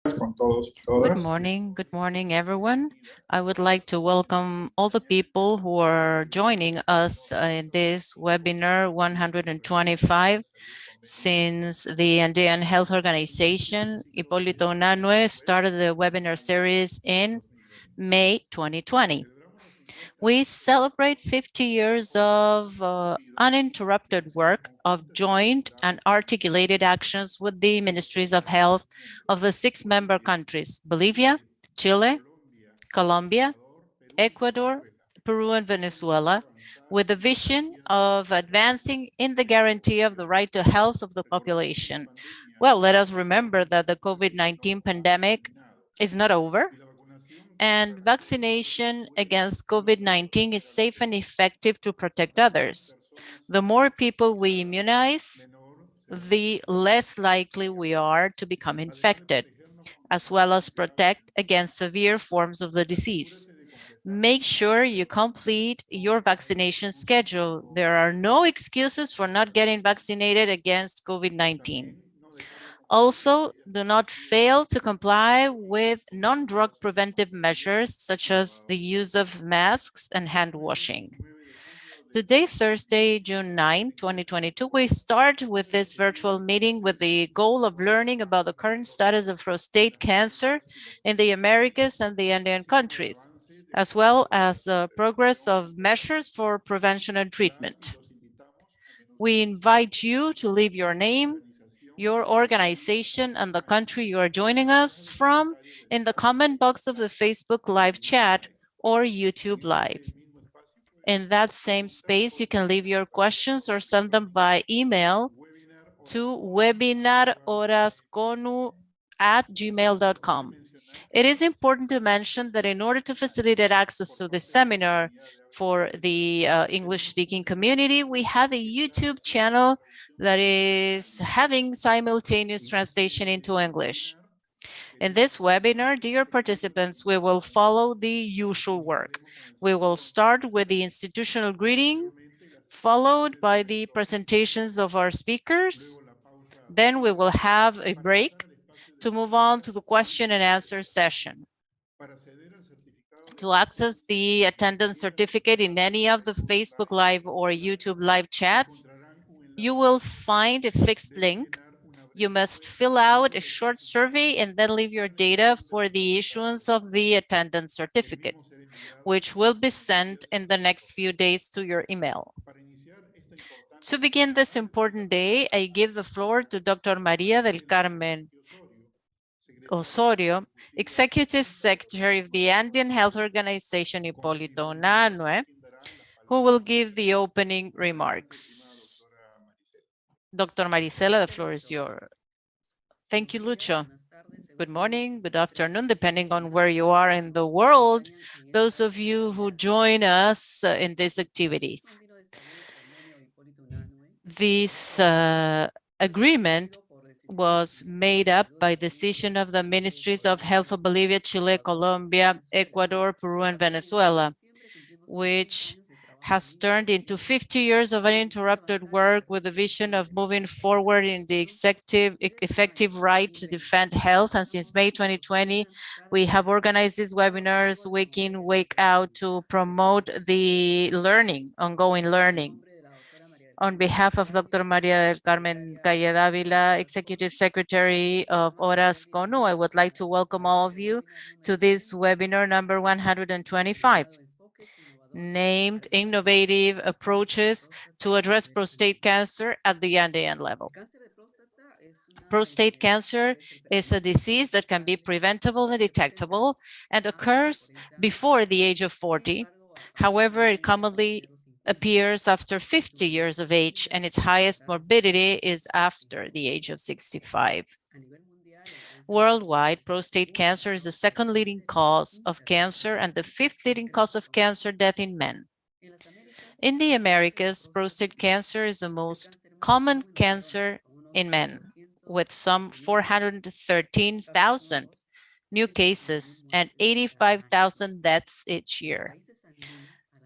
Good morning, everyone. I would like to welcome all the people who are joining us in this webinar 125 since the Andean Health Organization, Hipólito Unanue, started the webinar series in May 2020. We celebrate 50 years of uninterrupted work of joint and articulated actions with the ministries of health of the 6 member countries, Bolivia, Chile, Colombia, Ecuador, Peru, and Venezuela, with the vision of advancing in the guarantee of the right to health of the population. Well, let us remember that the COVID-19 pandemic is not over, and vaccination against COVID-19 is safe and effective to protect others. The more people we immunize, the less likely we are to become infected, as well as protect against severe forms of the disease. Make sure you complete your vaccination schedule. There are no excuses for not getting vaccinated against COVID-19. Also, do not fail to comply with non-drug preventive measures, such as the use of masks and hand washing. Today, Thursday, June 9, 2022, we start with this virtual meeting with the goal of learning about the current status of prostate cancer in the Americas and the Andean countries, as well as the progress of measures for prevention and treatment. We invite you to leave your name, your organization, and the country you are joining us from in the comment box of the Facebook live chat or YouTube live. In that same space, you can leave your questions or send them by email to webinarhorasconu@gmail.com. It is important to mention that in order to facilitate access to this seminar for the English-speaking community, we have a YouTube channel that is having simultaneous translation into English. In this webinar, dear participants, we will follow the usual work. We will start with the institutional greeting, followed by the presentations of our speakers. Then we will have a break to move on to the question and answer session. To access the attendance certificate in any of the Facebook Live or YouTube Live chats, you will find a fixed link. You must fill out a short survey and then leave your data for the issuance of the attendance certificate, which will be sent in the next few days to your email. To begin this important day, I give the floor to Dr. Maria del Carmen Osorio, Executive Secretary of the Andean Health Organization, Hipólito Unanue, who will give the opening remarks. Dr. Marisela, the floor is yours. Thank you, Lucho. Good morning, good afternoon, depending on where you are in the world, those of you who join us in these activities. This agreement was made up by decision of the Ministries of Health of Bolivia, Chile, Colombia, Ecuador, Peru, and Venezuela, which has turned into 50 years of uninterrupted work with the vision of moving forward in the effective right to defend health. And since May 2020, we have organized these webinars, week in, week out, to promote the learning, ongoing learning. On behalf of Dr. Maria del Carmen Calle Dávila, Executive Secretary of Horas CONU, I would like to welcome all of you to this webinar number 125, named Innovative Approaches to Address Prostate Cancer at the Andean level. Prostate cancer is a disease that can be preventable and detectable and occurs before the age of 40. However, it commonly appears after 50 years of age, and its highest morbidity is after the age of 65. Worldwide, prostate cancer is the second leading cause of cancer and the fifth leading cause of cancer death in men. In the Americas, prostate cancer is the most common cancer in men, with some 413,000 new cases and 85,000 deaths each year.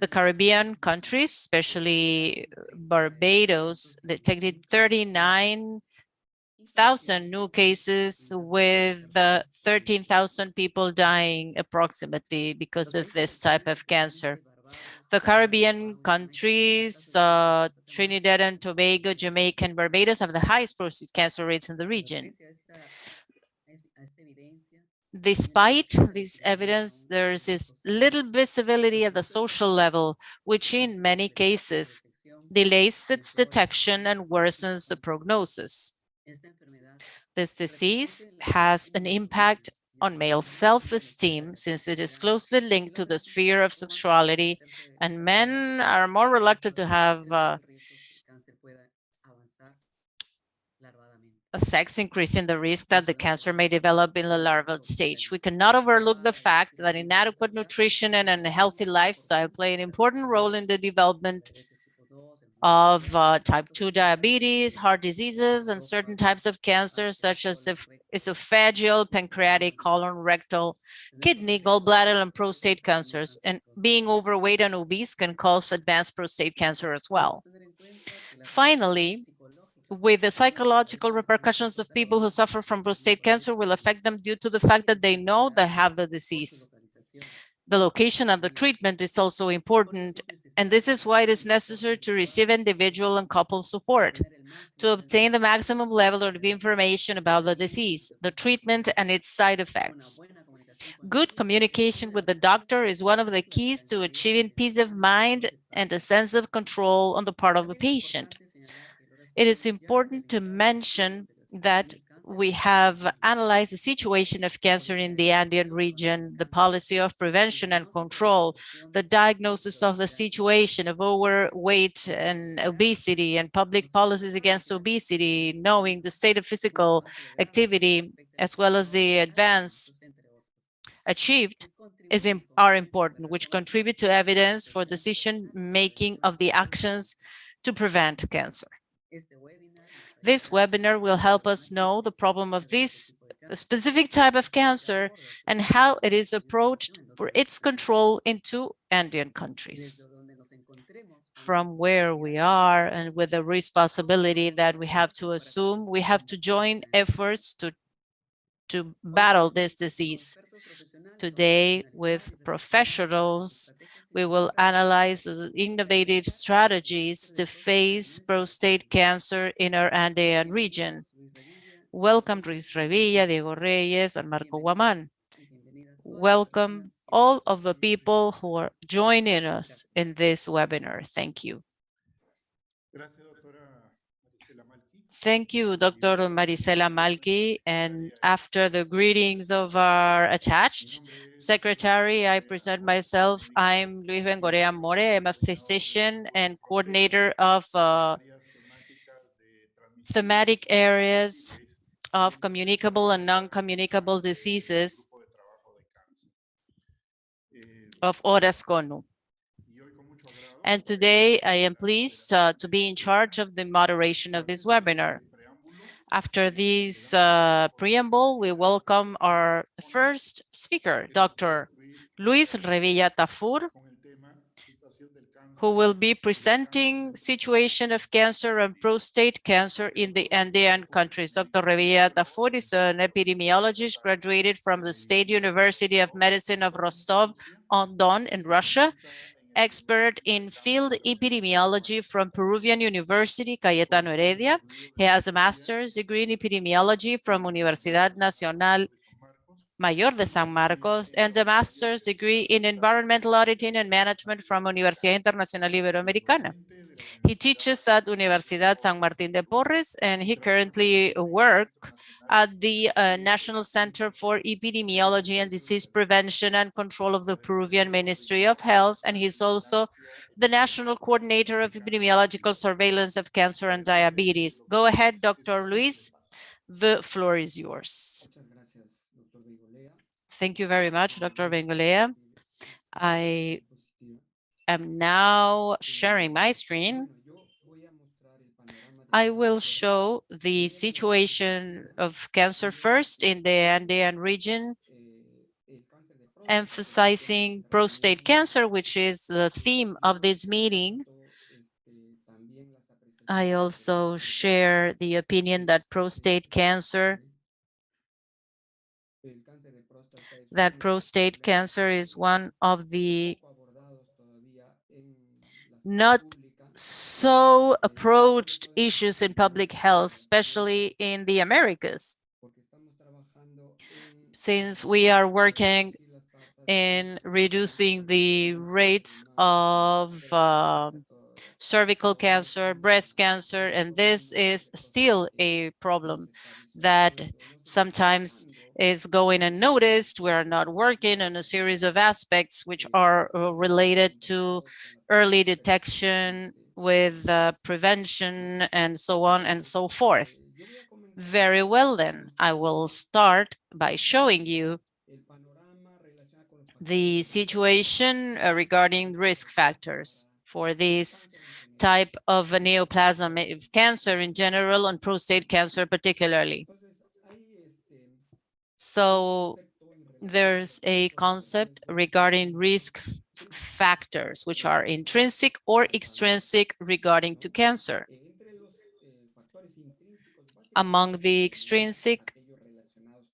The Caribbean countries, especially Barbados, detected 39 1,000 new cases with 13,000 people dying approximately because of this type of cancer. The Caribbean countries, Trinidad and Tobago, Jamaica, and Barbados have the highest prostate cancer rates in the region. Despite this evidence, there is this little visibility at the social level, which in many cases delays its detection and worsens the prognosis. This disease has an impact on male self-esteem since it is closely linked to the sphere of sexuality, and men are more reluctant to have sex, increasing the risk that the cancer may develop in the larval stage. We cannot overlook the fact that inadequate nutrition and an unhealthy lifestyle play an important role in the development of type 2 diabetes, heart diseases, and certain types of cancer, such as esophageal, pancreatic, colon, rectal, kidney, gallbladder, and prostate cancers. And being overweight and obese can cause advanced prostate cancer as well. Finally, with the psychological repercussions of people who suffer from prostate cancer will affect them due to the fact that they know they have the disease. The location of the treatment is also important, and this is why it is necessary to receive individual and couple support to obtain the maximum level of information about the disease, the treatment, and its side effects. Good communication with the doctor is one of the keys to achieving peace of mind and a sense of control on the part of the patient. It is important to mention that we have analyzed the situation of cancer in the Andean region, the policy of prevention and control, the diagnosis of the situation of overweight and obesity, and public policies against obesity, knowing the state of physical activity, as well as the advance achieved are important, which contribute to evidence for decision making of the actions to prevent cancer. This webinar will help us know the problem of this specific type of cancer and how it is approached for its control in two Andean countries. From where we are and with the responsibility that we have to assume, we have to join efforts to battle this disease. Today, with professionals, we will analyze the innovative strategies to face prostate cancer in our Andean region. Welcome, Luis Revilla, Diego Reyes, and Marco Guaman. Welcome all of the people who are joining us in this webinar. Thank you. Thank you, Dr. Marisela Malki. And after the greetings of our attached secretary, I present myself. I'm Luis Bengorea More. I'm a physician and coordinator of thematic areas of communicable and non-communicable diseases of Orasconu. And today I am pleased to be in charge of the moderation of this webinar. After this preamble, we welcome our first speaker, Dr. Luis Revilla Tafur, who will be presenting situation of cancer and prostate cancer in the Andean countries. Dr. Revilla Tafur is an epidemiologist graduated from the State University of Medicine of Rostov-on-Don in Russia, expert in field epidemiology from Peruvian University, Cayetano Heredia. He has a master's degree in epidemiology from Universidad Nacional Mayor de San Marcos and a master's degree in environmental auditing and management from Universidad Internacional Iberoamericana. He teaches at Universidad San Martín de Porres, and he currently works at the National Center for Epidemiology and Disease Prevention and Control of the Peruvian Ministry of Health, and he's also the National Coordinator of Epidemiological Surveillance of Cancer and Diabetes. Go ahead, Dr. Luis. The floor is yours. Thank you very much, Dr. Bengolea. I am now sharing my screen. I will show the situation of cancer first in the Andean region, emphasizing prostate cancer, which is the theme of this meeting, I also share the opinion that prostate cancer is one of the not so approached issues in public health, especially in the Americas, since we are working in reducing the rates of cervical cancer, breast cancer, and this is still a problem that sometimes is going unnoticed. We are not working on a series of aspects which are related to early detection with prevention and so on and so forth. Very well, then I will start by showing you the situation regarding risk factors for this type of a neoplasm cancer in general and prostate cancer particularly. So there's a concept regarding risk factors, which are intrinsic or extrinsic regarding to cancer. Among the extrinsic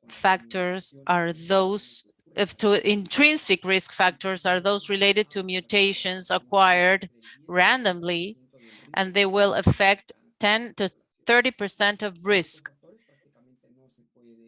factors are those intrinsic risk factors are those related to mutations acquired randomly, and they will affect 10 to 30% of risk.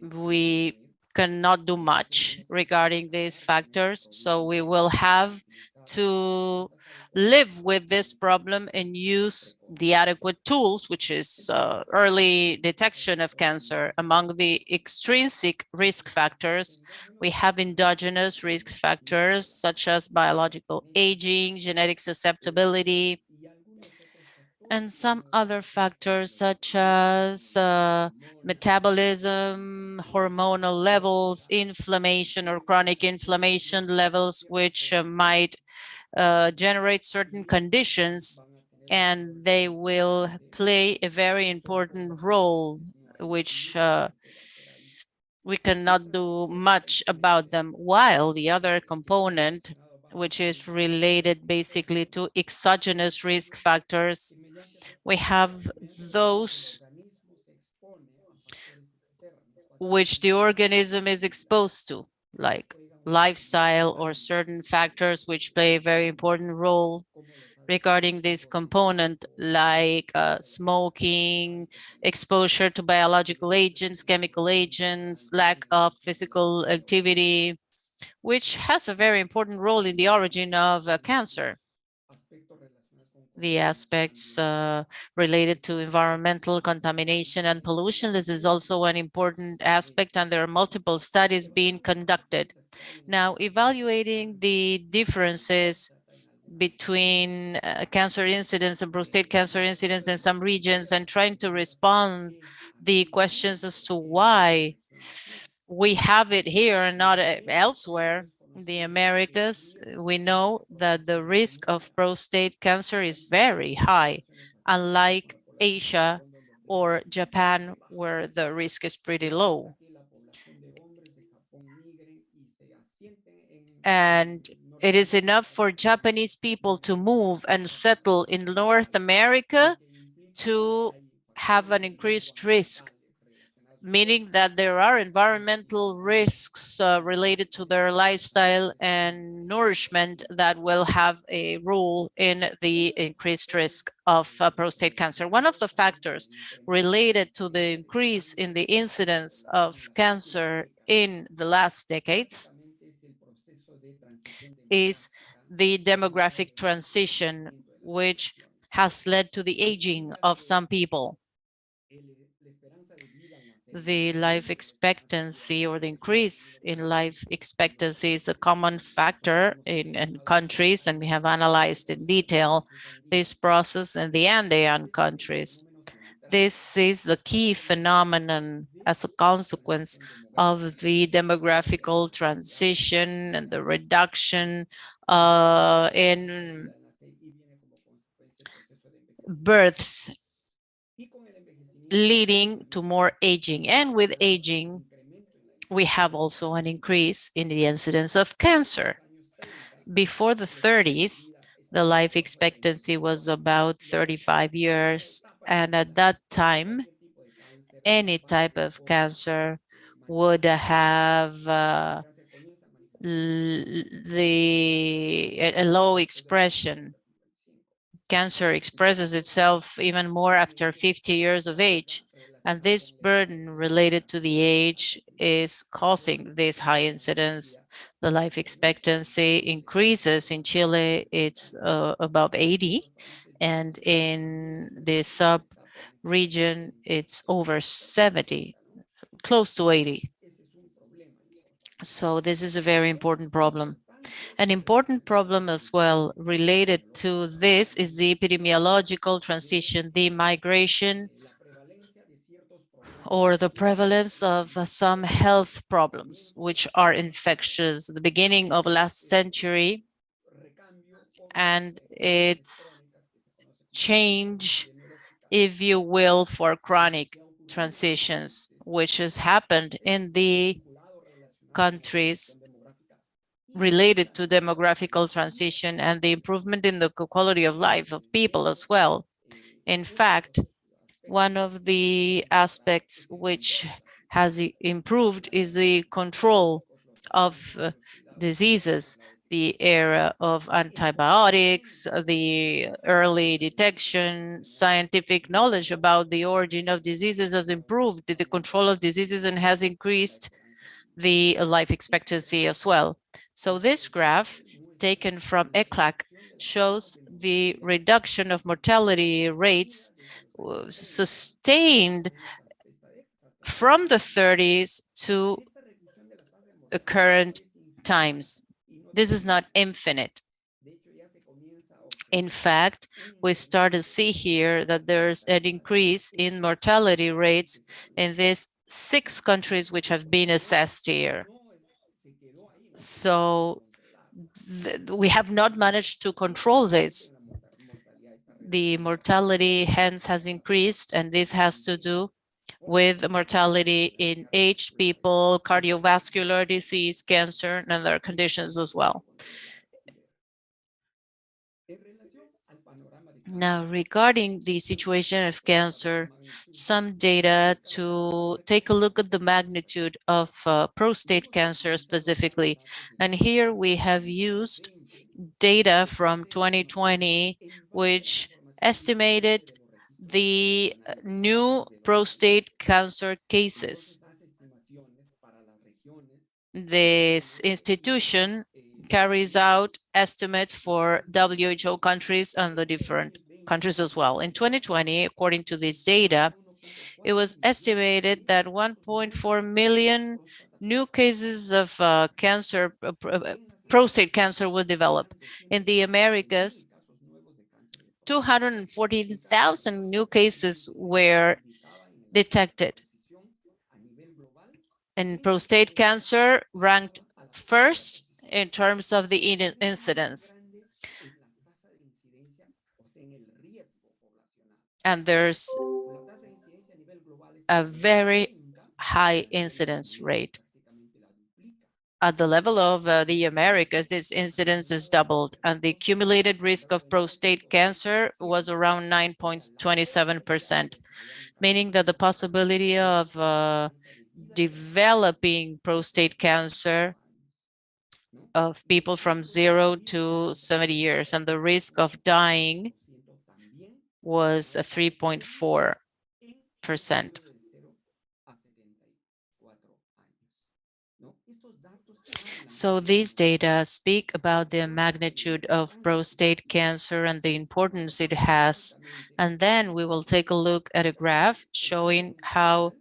We cannot do much regarding these factors, so we will have to live with this problem and use the adequate tools, which is early detection of cancer. Among the extrinsic risk factors, we have endogenous risk factors such as biological aging, genetic susceptibility, and some other factors such as metabolism, hormonal levels, inflammation or chronic inflammation levels, which might generate certain conditions, and they will play a very important role, which we cannot do much about them, while the other component, which is related basically to exogenous risk factors, we have those which the organism is exposed to, like lifestyle or certain factors which play a very important role regarding this component, like smoking, exposure to biological agents, chemical agents, lack of physical activity, which has a very important role in the origin of cancer. The aspects related to environmental contamination and pollution. This is also an important aspect, and there are multiple studies being conducted. Now, evaluating the differences between cancer incidence and prostate cancer incidence in some regions and trying to respond the questions as to why we have it here and not elsewhere. In the Americas, we know that the risk of prostate cancer is very high, unlike Asia or Japan, where the risk is pretty low. And it is enough for Japanese people to move and settle in North America to have an increased risk, meaning that there are environmental risks related to their lifestyle and nourishment that will have a role in the increased risk of prostate cancer. One of the factors related to the increase in the incidence of cancer in the last decades is the demographic transition, which has led to the aging of some people. The life expectancy or the increase in life expectancy is a common factor in countries, and we have analyzed in detail this process in the Andean countries. This is the key phenomenon as a consequence of the demographical transition and the reduction in births, leading to more aging. And with aging, we have also an increase in the incidence of cancer. Before the 30s, the life expectancy was about 35 years, And at that time, any type of cancer would have a low expression. Cancer expresses itself even more after 50 years of age, and this burden related to the age is causing this high incidence. The life expectancy increases. In Chile, it's above 80, and in the sub-region, it's over 70, close to 80. So this is a very important problem. An important problem as well related to this is the epidemiological transition, the migration or the prevalence of some health problems, which are infectious. The beginning of last century and its change, if you will, for chronic transitions, which has happened in the countries related to demographical transition and the improvement in the quality of life of people as well. In fact, one of the aspects which has improved is the control of diseases, the era of antibiotics, the early detection, scientific knowledge about the origin of diseases has improved the control of diseases and has increased the life expectancy as well. So this graph taken from ECLAC shows the reduction of mortality rates sustained from the 30s to the current times. This is not infinite. In fact, we start to see here that there's an increase in mortality rates in these 6 countries which have been assessed here. So we have not managed to control this. The mortality hence has increased, and this has to do with mortality in aged people, cardiovascular disease, cancer, and other conditions as well. Now, regarding the situation of cancer, some data to take a look at the magnitude of prostate cancer specifically. And here we have used data from 2020, which estimated the new prostate cancer cases. This institution carries out estimates for WHO countries and the different countries as well. In 2020, according to this data, it was estimated that 1.4 million new cases of prostate cancer would develop. In the Americas, 214,000 new cases were detected. And prostate cancer ranked first in terms of the incidence. And there's a very high incidence rate. At the level of the Americas, this incidence is doubled, and the accumulated risk of prostate cancer was around 9.27%, meaning that the possibility of developing prostate cancer of people from 0 to 70 years, and the risk of dying was 3.4%. So these data speak about the magnitude of prostate cancer and the importance it has. And then we will take a look at a graph showing how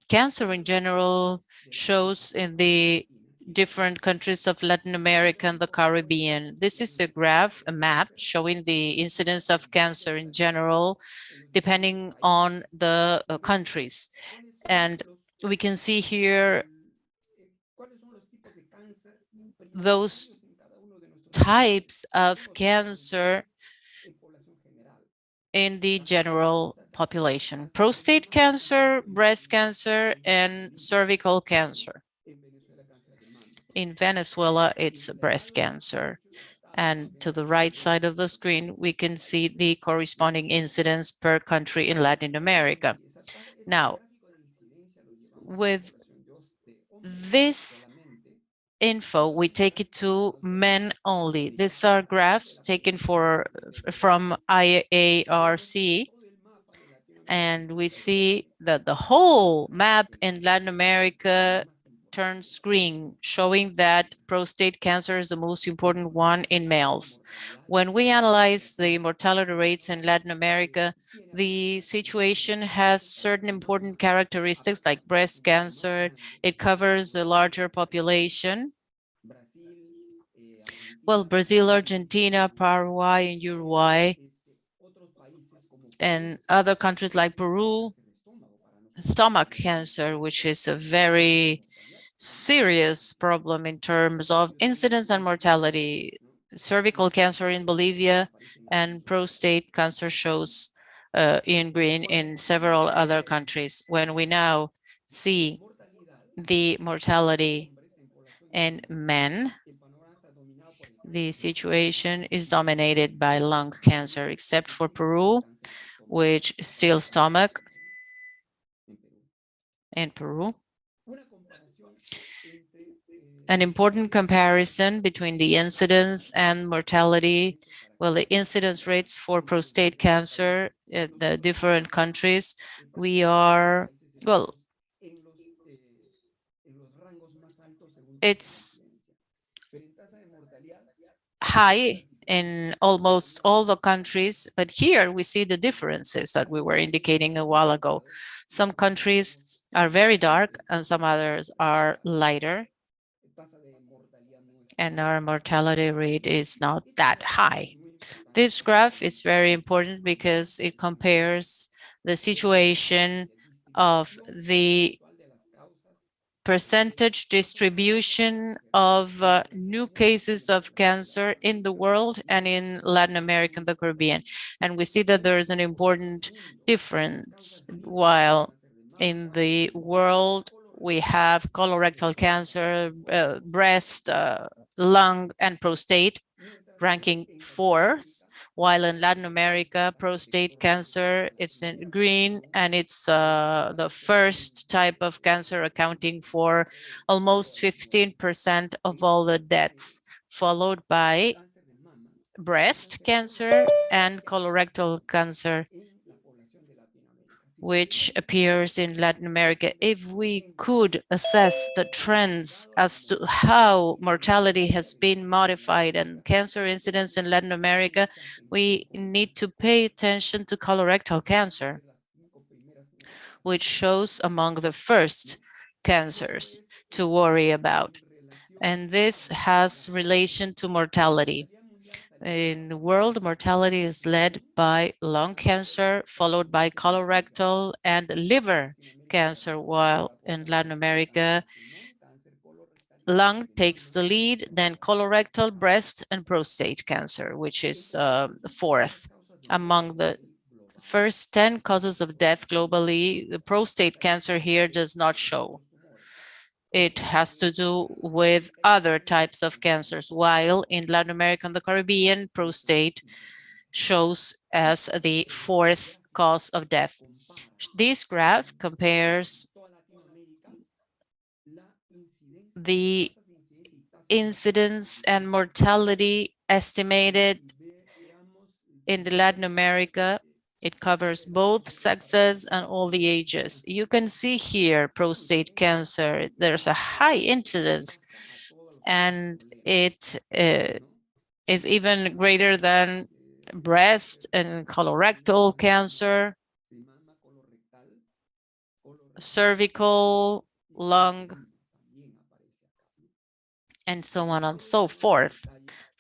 cancer in general shows in the different countries of Latin America and the Caribbean. This is a graph, a map showing the incidence of cancer in general, depending on the countries. And we can see here those types of cancer in the general population: prostate cancer, breast cancer, and cervical cancer. In Venezuela, it's breast cancer. And to the right side of the screen, we can see the corresponding incidence per country in Latin America. Now, with this info, we take it to men only. These are graphs taken from IARC, and we see that the whole map in Latin America turns green, showing that prostate cancer is the most important one in males. When we analyze the mortality rates in Latin America, the situation has certain important characteristics like breast cancer. It covers a larger population. Well, Brazil, Argentina, Paraguay, and Uruguay, and other countries like Peru, stomach cancer, which is a very serious problem in terms of incidence and mortality. Cervical cancer in Bolivia and prostate cancer shows in green in several other countries. When we now see the mortality in men, the situation is dominated by lung cancer, except for Peru, which is still stomach in Peru. An important comparison between the incidence and mortality. Well, the incidence rates for prostate cancer in the different countries, we are, well, it's high in almost all the countries, but here we see the differences that we were indicating a while ago. Some countries are very dark and some others are lighter, and our mortality rate is not that high. This graph is very important because it compares the situation of the percentage distribution of new cases of cancer in the world and in Latin America and the Caribbean. And we see that there is an important difference. While in the world, we have colorectal cancer, breast, lung, and prostate ranking fourth, while in Latin America, prostate cancer is in green, and it's the first type of cancer, accounting for almost 15% of all the deaths, followed by breast cancer and colorectal cancer, which appears in Latin America. If we could assess the trends as to how mortality has been modified and cancer incidence in Latin America, we need to pay attention to colorectal cancer, which shows among the first cancers to worry about. And this has relation to mortality. In the world, mortality is led by lung cancer, followed by colorectal and liver cancer, while in Latin America, lung takes the lead, then colorectal, breast, and prostate cancer, which is fourth. Among the first 10 causes of death globally, the prostate cancer here does not show. It has to do with other types of cancers, while in Latin America and the Caribbean, prostate shows as the fourth cause of death. This graph compares the incidence and mortality estimated in the Latin America. It covers both sexes and all the ages. You can see here prostate cancer. There's a high incidence, and it is even greater than breast and colorectal cancer, cervical, lung, and so on and so forth.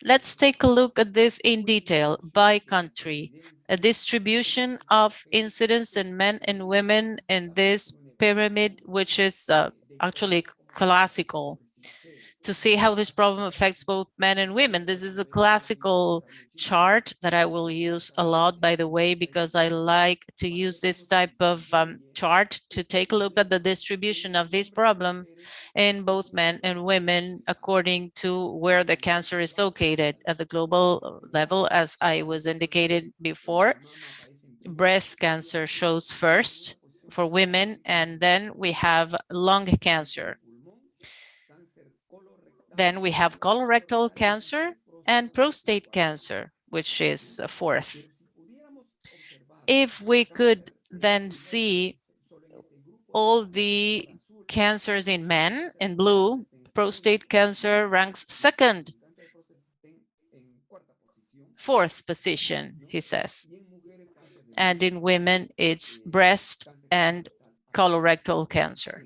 Let's take a look at this in detail by country. A distribution of incidence in men and women in this pyramid, which is actually classical. to see how this problem affects both men and women. This is a classical chart that I will use a lot, by the way, because I like to use this type of chart to take a look at the distribution of this problem in both men and women according to where the cancer is located at the global level. As I was indicated before, breast cancer shows first for women, and then we have lung cancer. Then we have colorectal cancer and prostate cancer, which is fourth. If we could then see all the cancers in men in blue, prostate cancer ranks second, fourth position, he says. And in women, it's breast and colorectal cancer,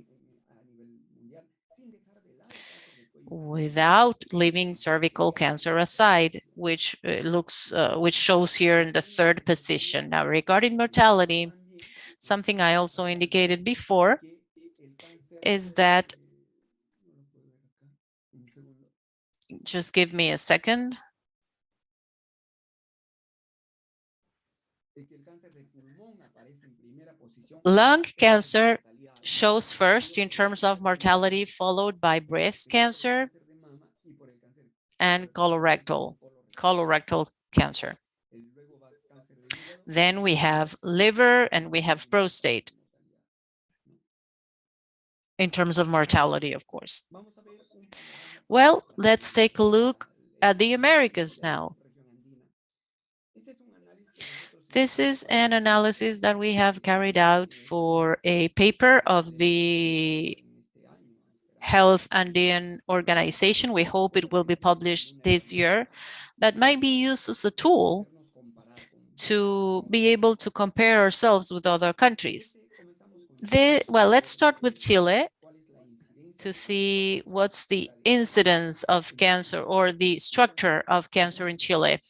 without leaving cervical cancer aside, which which shows here in the third position. Now, regarding mortality, something I also indicated before is that, just give me a second. Lung cancer shows first in terms of mortality, followed by breast cancer and colorectal cancer. Then we have liver and we have prostate in terms of mortality, of course. Well, let's take a look at the Americas now. This is an analysis that we have carried out for a paper of the Health Andean Organization. We hope it will be published this year. That might be used as a tool to be able to compare ourselves with other countries. Well, let's start with Chile to see what's the incidence of cancer or the structure of cancer in Chile.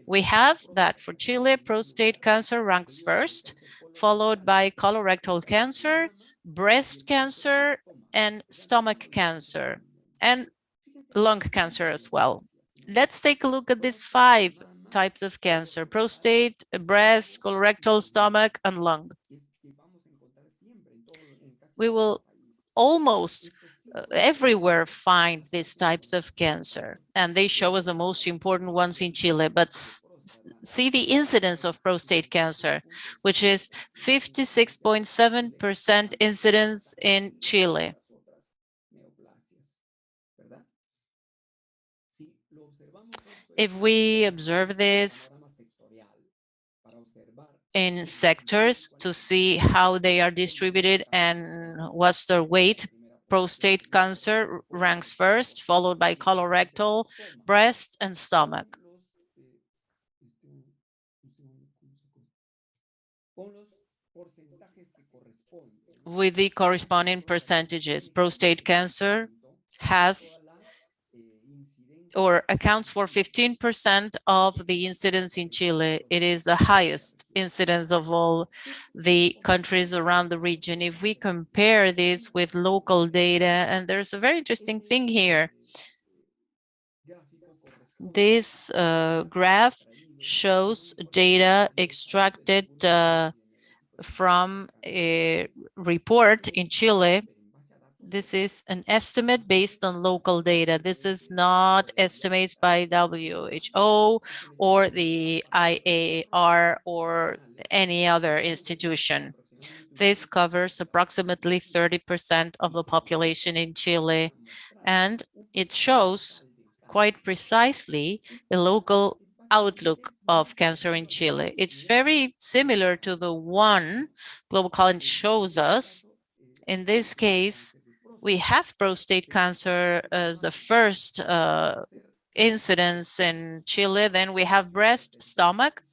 We have that for Chile, prostate cancer ranks first, followed by colorectal cancer, breast cancer, and stomach cancer, and lung cancer as well. Let's take a look at these 5 types of cancer: prostate, breast, colorectal, stomach, and lung. We will almost everywhere find these types of cancer, and they show us the most important ones in Chile. But see the incidence of prostate cancer, which is 56.7% incidence in Chile. If we observe this in sectors to see how they are distributed and what's their weight, prostate cancer ranks first, followed by colorectal, breast, and stomach, with the corresponding percentages. Prostate cancer has or accounts for 15% of the incidence in Chile. It is the highest incidence of all the countries around the region. If we compare this with local data, and there's a very interesting thing here. This graph shows data extracted from a report in Chile. This is an estimate based on local data. This is not estimates by WHO or the IAR or any other institution. This covers approximately 30% of the population in Chile, and it shows quite precisely the local outlook of cancer in Chile. It's very similar to the one Global College shows us. In this case, we have prostate cancer as the first incidence in Chile. Then we have breast, stomach.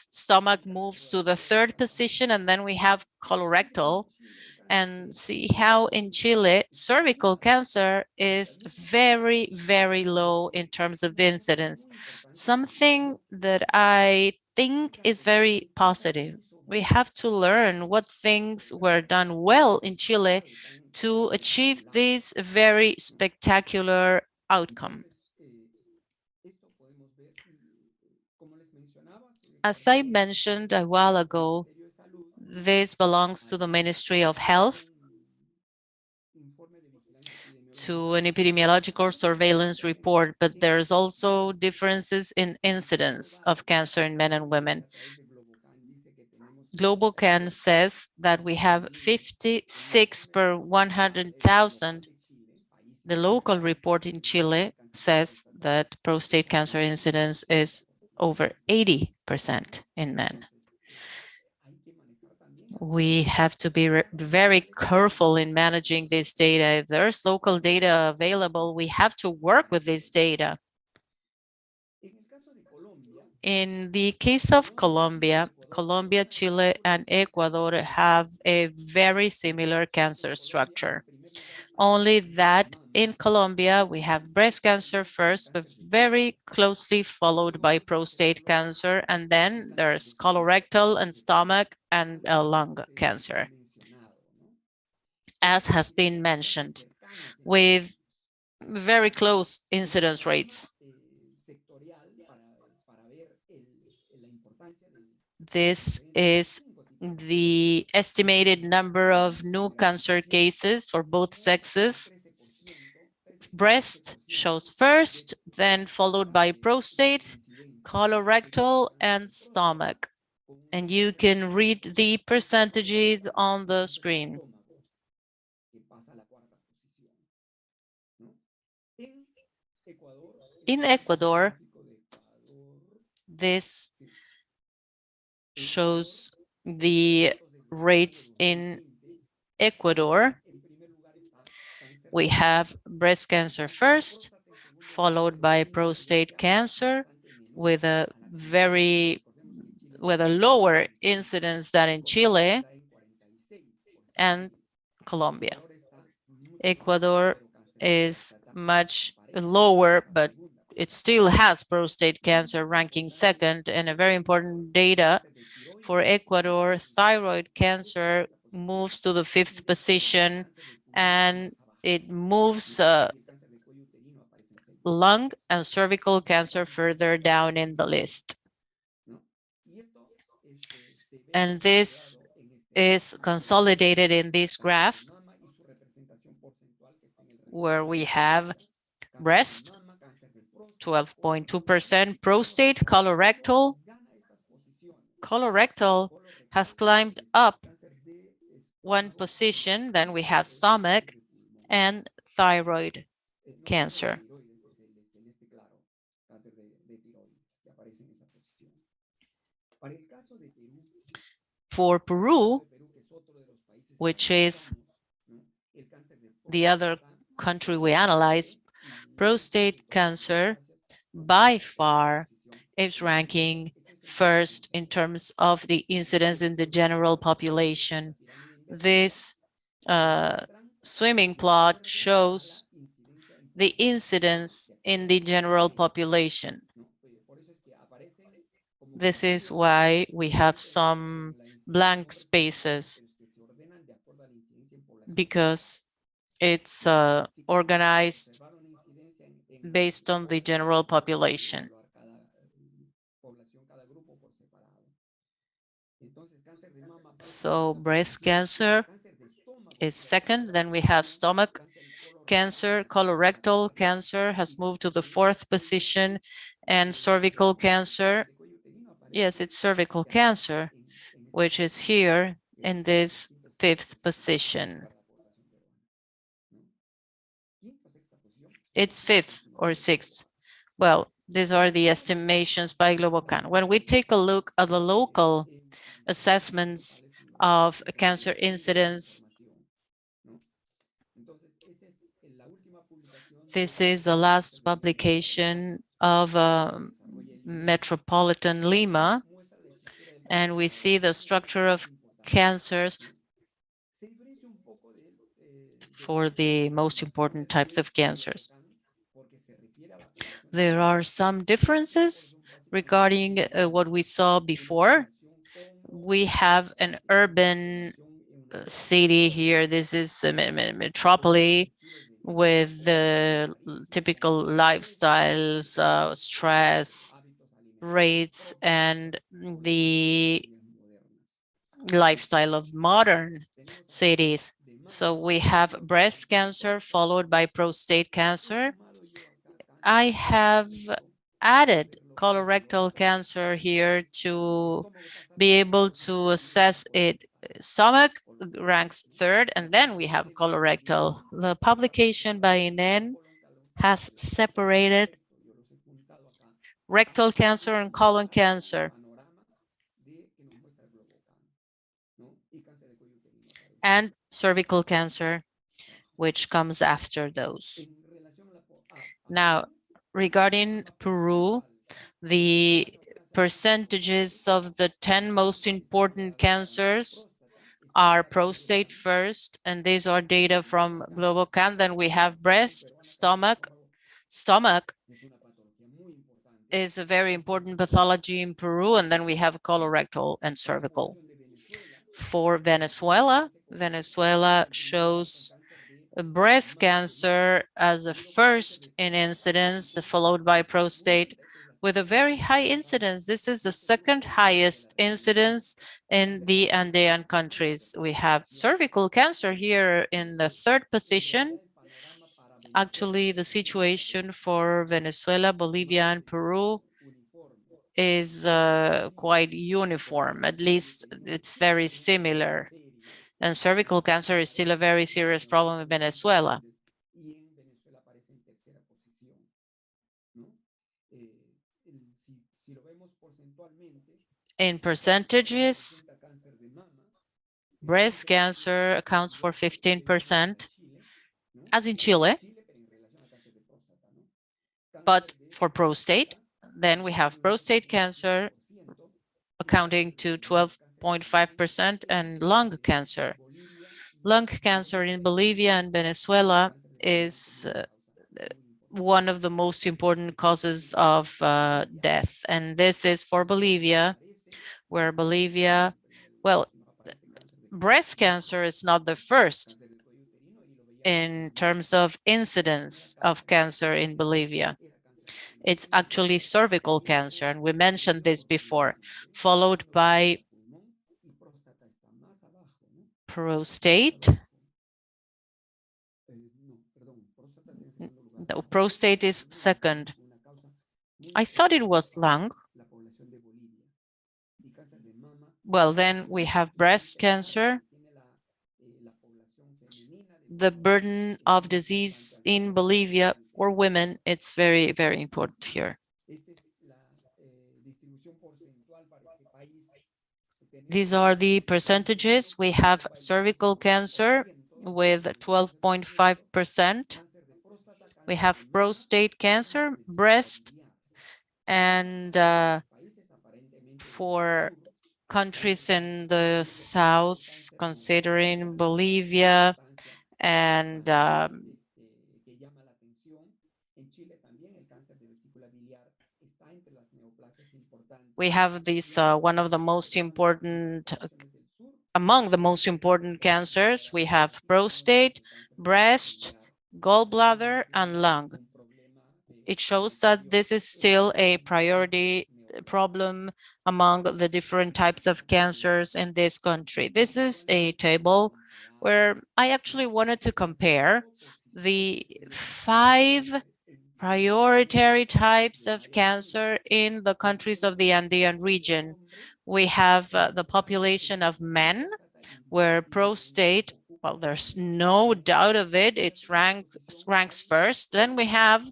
Stomach moves to the third position, and then we have colorectal. And see how in Chile, cervical cancer is very, very low in terms of incidence. Something that I think is very positive. We have to learn what things were done well in Chile to achieve this very spectacular outcome. As I mentioned a while ago, this belongs to the Ministry of Health, to an epidemiological surveillance report, but there's also differences in incidence of cancer in men and women. GloboCan says that we have 56 per 100,000. The local report in Chile says that prostate cancer incidence is over 80% in men. We have to be very careful in managing this data. If there's local data available, we have to work with this data. In the case of Colombia, Chile, and Ecuador have a very similar cancer structure. Only that in Colombia, we have breast cancer first, but very closely followed by prostate cancer. And then there's colorectal and stomach and lung cancer, as has been mentioned, with very close incidence rates. This is the estimated number of new cancer cases for both sexes. Breast shows first, then followed by prostate, colorectal, and stomach. And you can read the percentages on the screen. In Ecuador, this shows the rates in Ecuador. We have breast cancer first, followed by prostate cancer with a lower incidence than in Chile and Colombia. Ecuador is much lower, but it still has prostate cancer ranking second, and a very important data for Ecuador, thyroid cancer moves to the 5th position, and it moves lung and cervical cancer further down in the list. And this is consolidated in this graph, where we have breast, 12.2%, prostate, colorectal. Colorectal has climbed up one position, then we have stomach and thyroid cancer. For Peru, which is the other country we analyzed, prostate cancer by far is ranking first in terms of the incidence in the general population. This swimming plot shows the incidence in the general population. This is why we have some blank spaces, because it's organized based on the general population. So breast cancer is second, then we have stomach cancer, colorectal cancer has moved to the 4th position, and cervical cancer, yes, it's cervical cancer, which is here in this 5th position. It's 5th or 6th. Well, these are the estimations by GloboCan. When we take a look at the local assessments of cancer incidence, this is the last publication of Metropolitan Lima, and we see the structure of cancers for the most important types of cancers. There are some differences regarding what we saw before. We have an urban city here. This is a metropolis with the typical lifestyles, stress rates, and the lifestyle of modern cities. So we have breast cancer followed by prostate cancer. I have added colorectal cancer here to be able to assess it. Stomach ranks third, and then we have colorectal. The publication by INEN has separated rectal cancer and colon cancer, and cervical cancer, which comes after those. Now, regarding Peru, the percentages of the 10 most important cancers are prostate first, and these are data from GlobalCan. Then we have breast, stomach. Stomach is a very important pathology in Peru, and then we have colorectal and cervical. For Venezuela, Venezuela shows breast cancer as a first in incidence, followed by prostate with a very high incidence. This is the second highest incidence in the Andean countries. We have cervical cancer here in the third position. Actually, the situation for Venezuela, Bolivia, and Peru is quite uniform. At least it's very similar. And cervical cancer is still a very serious problem in Venezuela. In percentages, breast cancer accounts for 15%, as in Chile. But for prostate, then we have prostate cancer accounting to 12.5% and lung cancer. Lung cancer in Bolivia and Venezuela is one of the most important causes of death. And this is for Bolivia, where Bolivia, well, breast cancer is not the first in terms of incidence of cancer in Bolivia. It's actually cervical cancer, and we mentioned this before, followed by prostate. No, prostate is second. I thought it was lung. Well, then we have breast cancer. The burden of disease in Bolivia for women, it's very, very important here. These are the percentages. We have cervical cancer with 12.5%. We have prostate cancer, breast, and for countries in the south, considering Bolivia and we have this one of the most important, among the most important cancers. We have prostate, breast, gallbladder, and lung. It shows that this is still a priority problem among the different types of cancers in this country. This is a table where I actually wanted to compare the 5 prioritary types of cancer in the countries of the Andean region. We have the population of men, where prostate, well, there's no doubt of it, it's ranks first. Then we have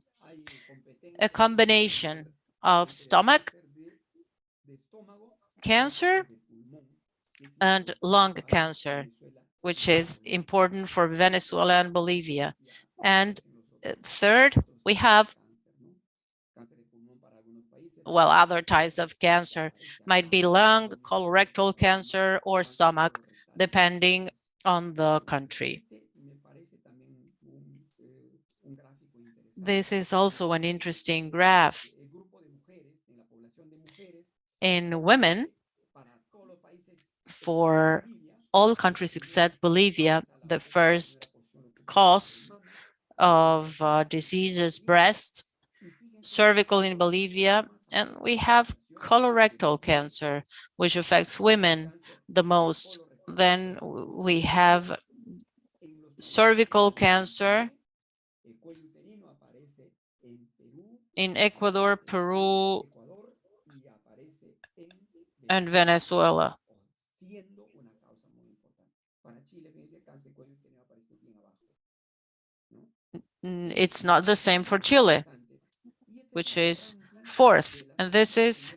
a combination of stomach cancer and lung cancer, which is important for Venezuela and Bolivia. And third, we have, well, other types of cancer, might be lung, colorectal cancer, or stomach, depending on the country. This is also an interesting graph. In women, for all countries except Bolivia, the first cause of diseases breast, cervical in Bolivia, and we have colorectal cancer, which affects women the most. Then we have cervical cancer in Ecuador, Peru, and Venezuela. It's not the same for Chile, which is fourth. And this is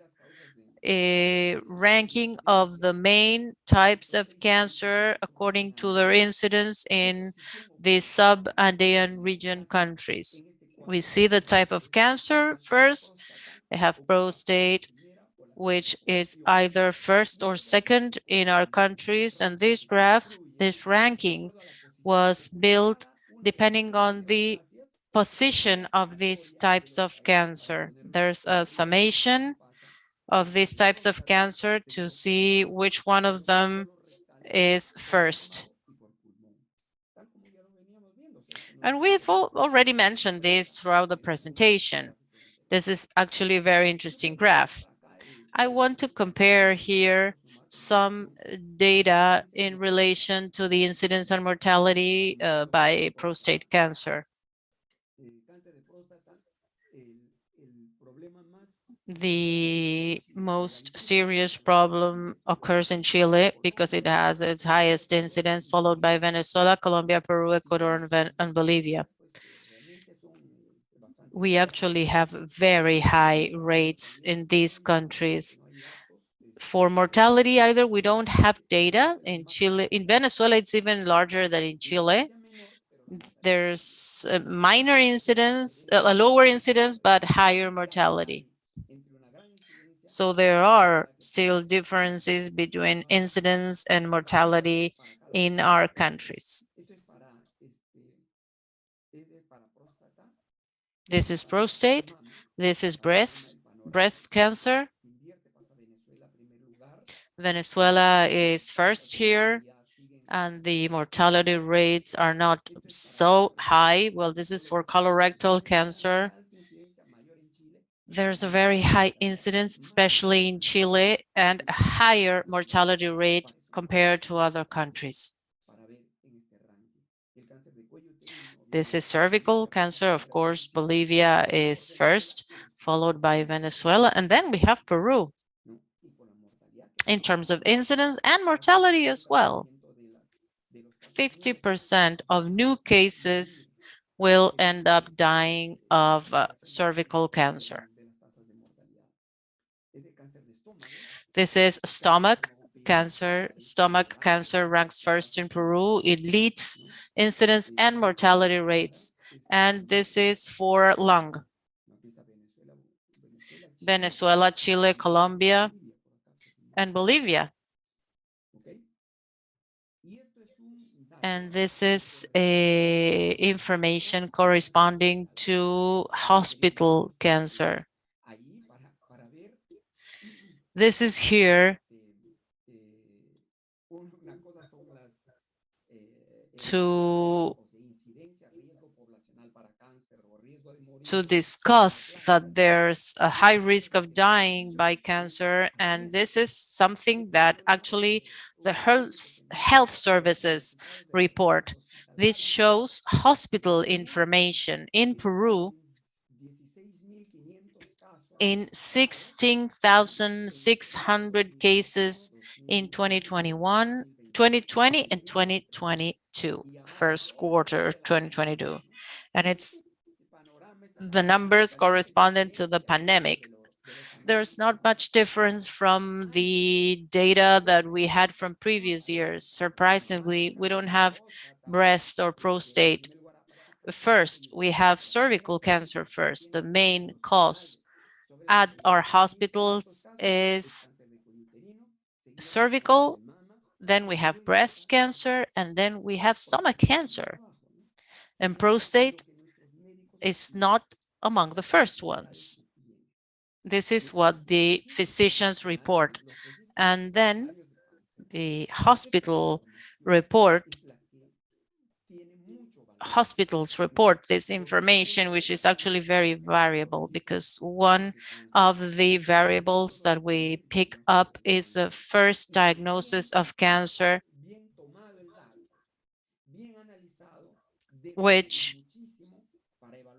a ranking of the main types of cancer according to their incidence in the sub-Andean region countries. We see the type of cancer first. They have prostate, which is either first or second in our countries. And this graph, this ranking, was built depending on the position of these types of cancer. There's a summation of these types of cancer to see which one of them is first. And we've already mentioned this throughout the presentation. This is actually a very interesting graph. I want to compare here some data in relation to the incidence and mortality by prostate cancer. The most serious problem occurs in Chile because it has its highest incidence, followed by Venezuela, Colombia, Peru, Ecuador, and Bolivia. We actually have very high rates in these countries. For mortality, either we don't have data in Chile. In Venezuela, it's even larger than in Chile. There's a minor incidence, a lower incidence, but higher mortality. So there are still differences between incidence and mortality in our countries. This is prostate, this is breast cancer. Venezuela is first here, and the mortality rates are not so high. Well, this is for colorectal cancer. There's a very high incidence, especially in Chile, and a higher mortality rate compared to other countries. This is cervical cancer. Of course, Bolivia is first, followed by Venezuela, and then we have Peru in terms of incidence and mortality as well. 50% of new cases will end up dying of cervical cancer. This is stomach cancer. Stomach cancer ranks first in Peru. It leads incidence and mortality rates. And this is for lung. Venezuela, Chile, Colombia, and Bolivia. And this is information corresponding to hospital cancer. This is here to discuss that there's a high risk of dying by cancer, and this is something that actually the health services report. This shows hospital information in Peru. In 16,600 cases in 2021, 2020, and 2022, first quarter 2022. And it's the numbers corresponding to the pandemic. There's not much difference from the data that we had from previous years. Surprisingly, we don't have breast or prostate first. We have cervical cancer first. The main cause at our hospitals is cervical, then we have breast cancer, and then we have stomach cancer. And prostate is not among the first ones. This is what the physicians report. And then the hospitals report this information, which is actually very variable, because one of the variables that we pick up is the first diagnosis of cancer, which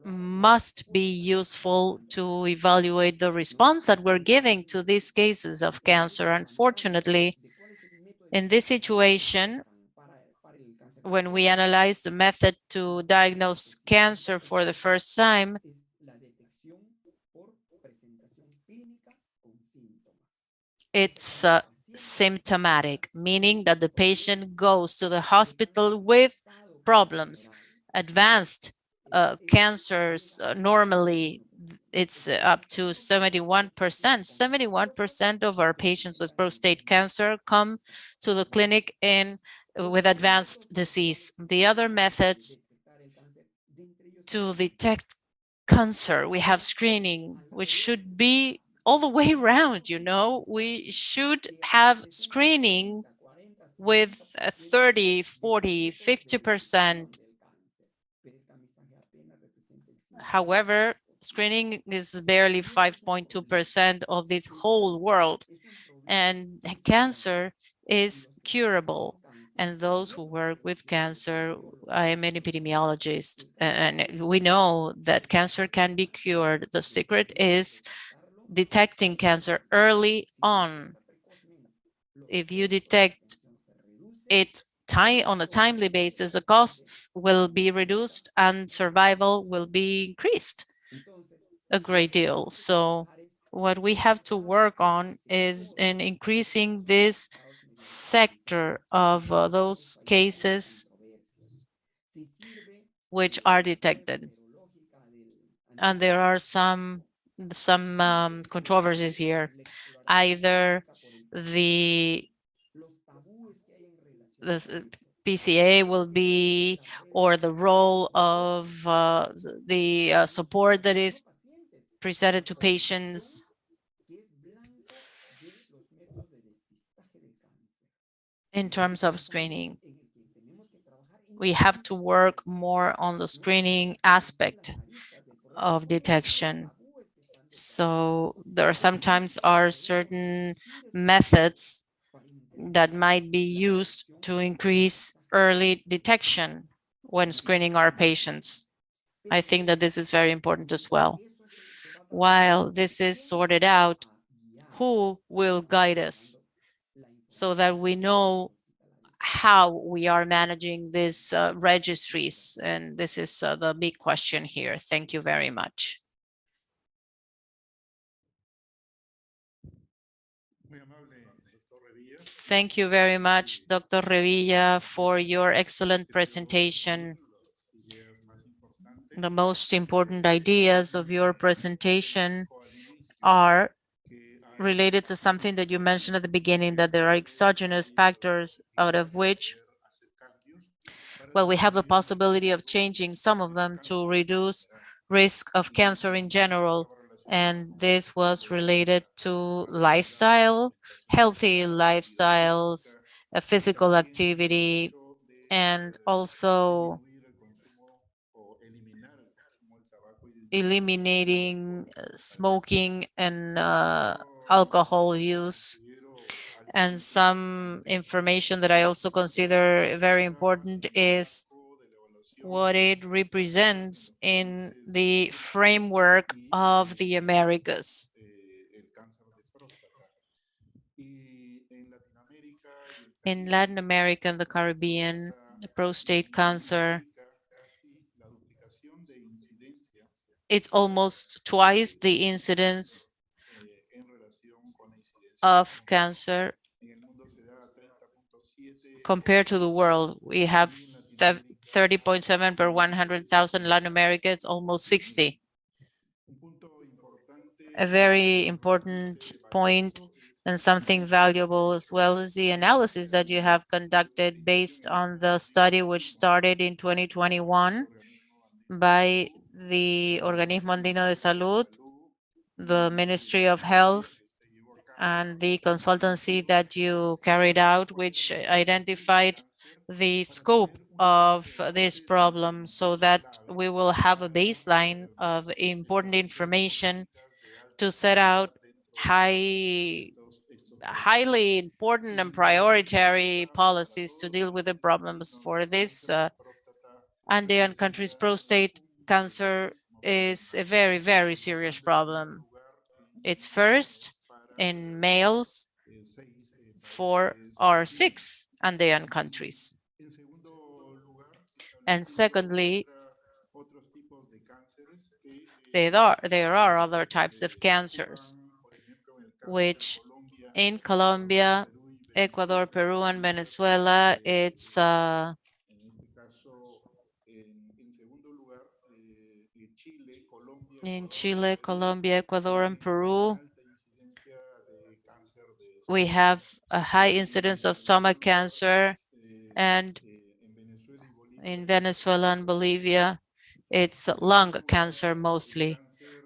must be useful to evaluate the response that we're giving to these cases of cancer. Unfortunately, in this situation, when we analyze the method to diagnose cancer for the first time, it's symptomatic, meaning that the patient goes to the hospital with problems. Advanced cancers, normally it's up to 71%. 71% of our patients with prostate cancer come to the clinic with advanced disease. The other methods to detect cancer, we have screening, which should be all the way around, we should have screening with 30, 40, 50%. However, screening is barely 5.2% of this whole world, and cancer is curable. And those who work with cancer, I am an epidemiologist, and we know that cancer can be cured. The secret is detecting cancer early on. If you detect it on a timely basis, the costs will be reduced and survival will be increased a great deal. So what we have to work on is in increasing this sector of those cases which are detected. And there are some controversies here. Either the PCA will be, or the role of the support that is presented to patients. In terms of screening, we have to work more on the screening aspect of detection. So there sometimes are certain methods that might be used to increase early detection when screening our patients. I think that this is very important as well. While this is sorted out, who will guide us so that we know how we are managing these registries? And this is the big question here. Thank you very much. Thank you very much, Dr. Revilla, for your excellent presentation. The most important ideas of your presentation are related to something that you mentioned at the beginning, that there are exogenous factors out of which, well, we have the possibility of changing some of them to reduce risk of cancer in general. And this was related to lifestyle, healthy lifestyles, physical activity, and also eliminating smoking and alcohol use. And some information that I also consider very important is what it represents in the framework of the Americas. In Latin America and the Caribbean, the prostate cancer, it's almost twice the incidence of cancer compared to the world. We have 30.7 per 100,000. Latin America, it's almost 60. A very important point and something valuable as well as the analysis that you have conducted based on the study which started in 2021 by the Organismo Andino de Salud, the Ministry of Health, and the consultancy that you carried out, which identified the scope of this problem so that we will have a baseline of important information to set out highly important and priority policies to deal with the problems for this Andean countries. Prostate cancer is a very, very serious problem. It's first in males, 4 or 6 Andean countries. And secondly, there are other types of cancers, which in Colombia, Ecuador, Peru, and Venezuela, it's in Chile, Colombia, Ecuador, and Peru, we have a high incidence of stomach cancer, and in Venezuela and Bolivia, it's lung cancer mostly.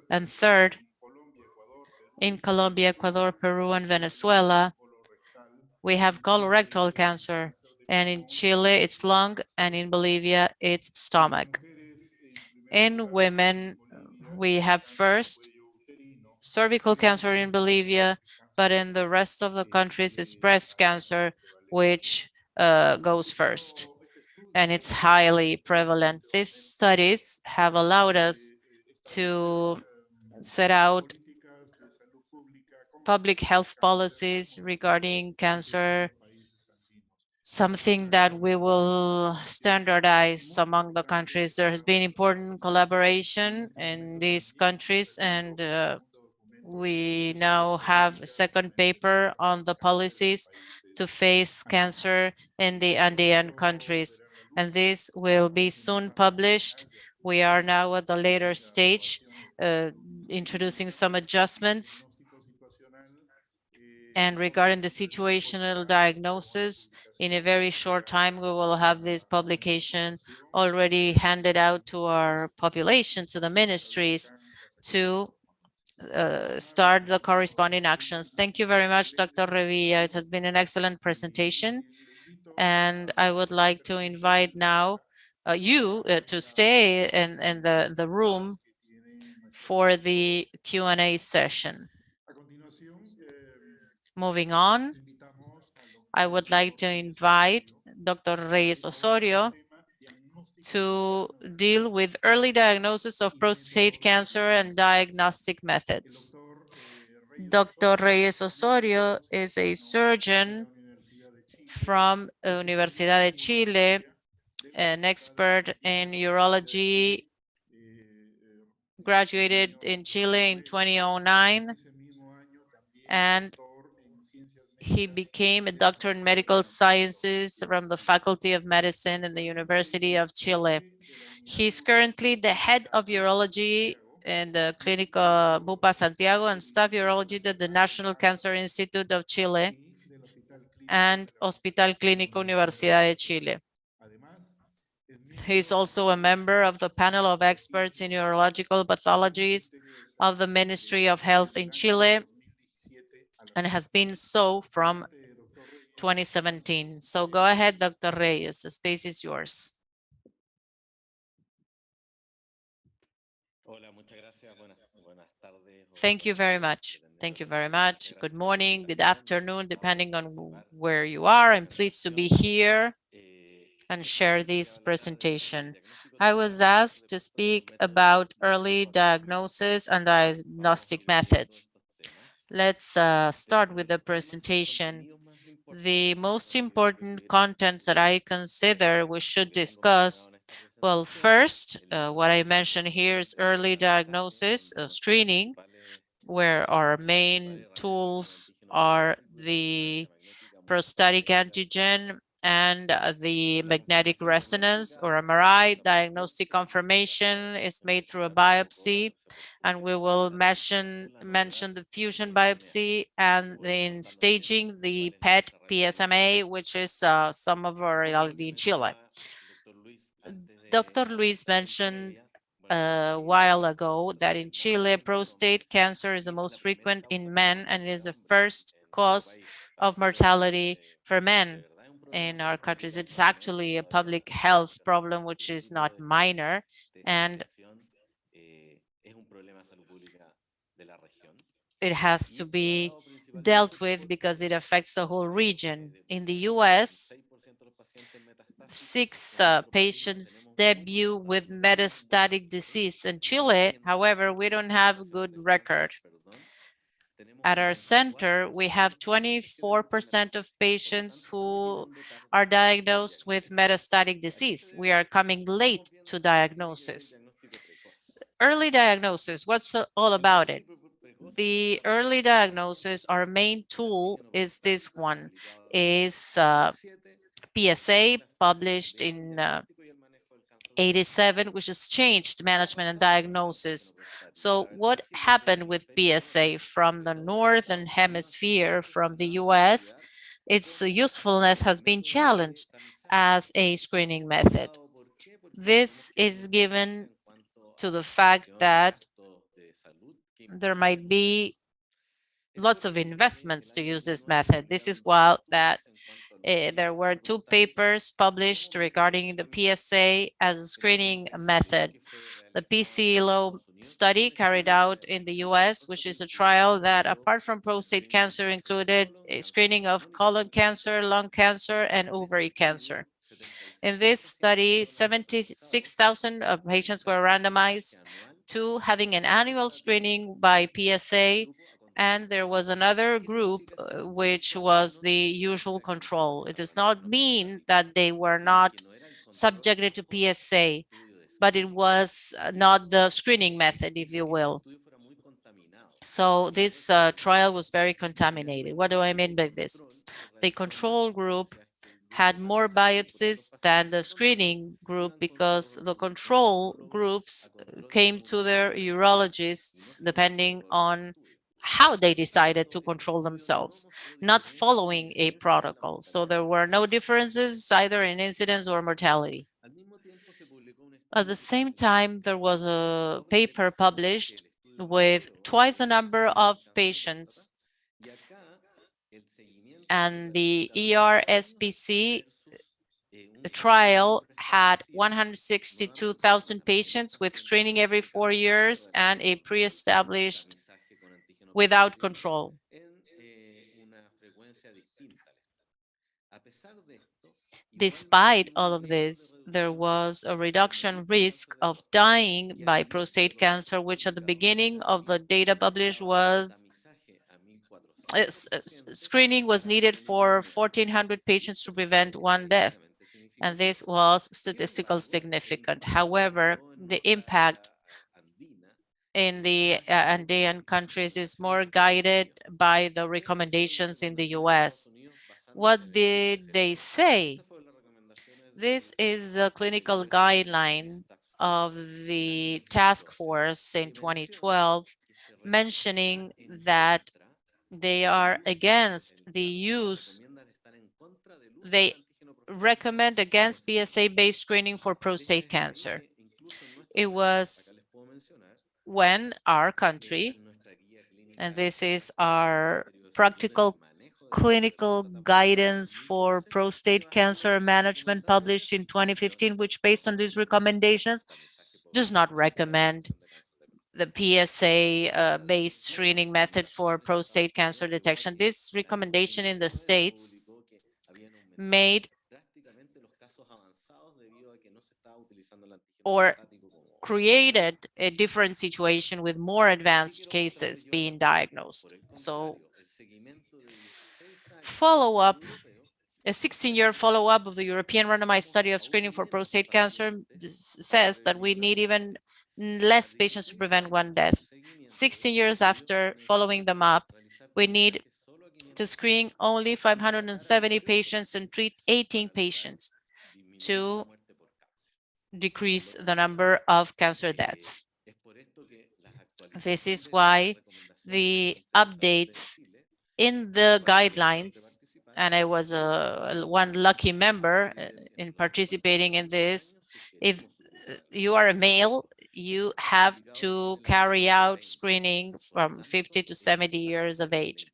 And third, in Colombia, Ecuador, Peru, and Venezuela, we have colorectal cancer. And in Chile, it's lung, and in Bolivia, it's stomach. In women, we have first cervical cancer in Bolivia, but in the rest of the countries, it's breast cancer, which goes first, and it's highly prevalent. These studies have allowed us to set out public health policies regarding cancer, something that we will standardize among the countries. There has been important collaboration in these countries, and we now have a second paper on the policies to face cancer in the Andean countries, and this will be soon published. We are now at the later stage, introducing some adjustments. And regarding the situational diagnosis, in a very short time, we will have this publication already handed out to our population, to the ministries, to start the corresponding actions. Thank you very much, Dr. Revilla. It has been an excellent presentation. And I would like to invite now you to stay in the room for the Q&A session. Moving on, I would like to invite Dr. Reyes Osorio to deal with early diagnosis of prostate cancer and diagnostic methods. Dr. Reyes Osorio is a surgeon from Universidad de Chile, an expert in urology, graduated in Chile in 2009, and he became a doctor in medical sciences from the Faculty of Medicine in the University of Chile. He's currently the head of urology in the Clínica Bupa Santiago and staff urologist at the National Cancer Institute of Chile and Hospital Clínico Universidad de Chile. He's also a member of the panel of experts in urological pathologies of the Ministry of Health in Chile and has been so from 2017. So go ahead, Dr. Reyes, the space is yours. Thank you very much. Thank you very much. Good morning, good afternoon, depending on where you are. I'm pleased to be here and share this presentation. I was asked to speak about early diagnosis and diagnostic methods. Let's start with the presentation. The most important content that I consider we should discuss, well, first, what I mentioned here is early diagnosis, screening, where our main tools are the prostatic antigen and the magnetic resonance or MRI. Diagnostic confirmation is made through a biopsy, and we will mention the fusion biopsy, and in staging the PET PSMA, which is some of our reality in Chile. Dr. Luis mentioned a while ago that in Chile, prostate cancer is the most frequent in men and is the first cause of mortality for men in our countries. It's actually a public health problem, which is not minor, and it has to be dealt with because it affects the whole region. In the US, 6 patients debut with metastatic disease. In Chile, however, we don't have a good record. At our center, we have 24% of patients who are diagnosed with metastatic disease. We are coming late to diagnosis. Early diagnosis, what's all about it? The early diagnosis, our main tool is this one, is PSA published in 87, which has changed management and diagnosis. So what happened with PSA from the Northern Hemisphere, from the US? Its usefulness has been challenged as a screening method. This is given to the fact that there might be lots of investments to use this method. This is why that there were 2 papers published regarding the PSA as a screening method. The PCLO study carried out in the US, which is a trial that apart from prostate cancer included a screening of colon cancer, lung cancer, and ovary cancer. In this study, 76,000 patients were randomized to having an annual screening by PSA, and there was another group which was the usual control. It does not mean that they were not subjected to PSA, but it was not the screening method, if you will. So this trial was very contaminated. What do I mean by this? The control group had more biopsies than the screening group because the control groups came to their urologists depending on how they decided to control themselves, not following a protocol. So there were no differences either in incidence or mortality. At the same time, there was a paper published with twice the number of patients, and the ERSPC trial had 162,000 patients with screening every 4 years and a pre-established without control. Despite all of this, there was a reduction risk of dying by prostate cancer, which at the beginning of the data published was screening was needed for 1,400 patients to prevent 1 death, and this was statistical significant. However, the impact in the Andean countries is more guided by the recommendations in the US. What did they say? This is the clinical guideline of the task force in 2012, mentioning that they are against the use, they recommend against PSA-based screening for prostate cancer. It was when our country, and this is our practical clinical guidance for prostate cancer management published in 2015, which based on these recommendations does not recommend the PSA based screening method for prostate cancer detection. This recommendation in the States made or created a different situation with more advanced cases being diagnosed. So follow-up, a 16-year follow-up of the European randomized study of screening for prostate cancer says that we need even less patients to prevent 1 death. 16 years after following them up, we need to screen only 570 patients and treat 18 patients to decrease the number of cancer deaths. This is why the updates in the guidelines, and I was one lucky member in participating in this. If you are a male, you have to carry out screening from 50 to 70 years of age.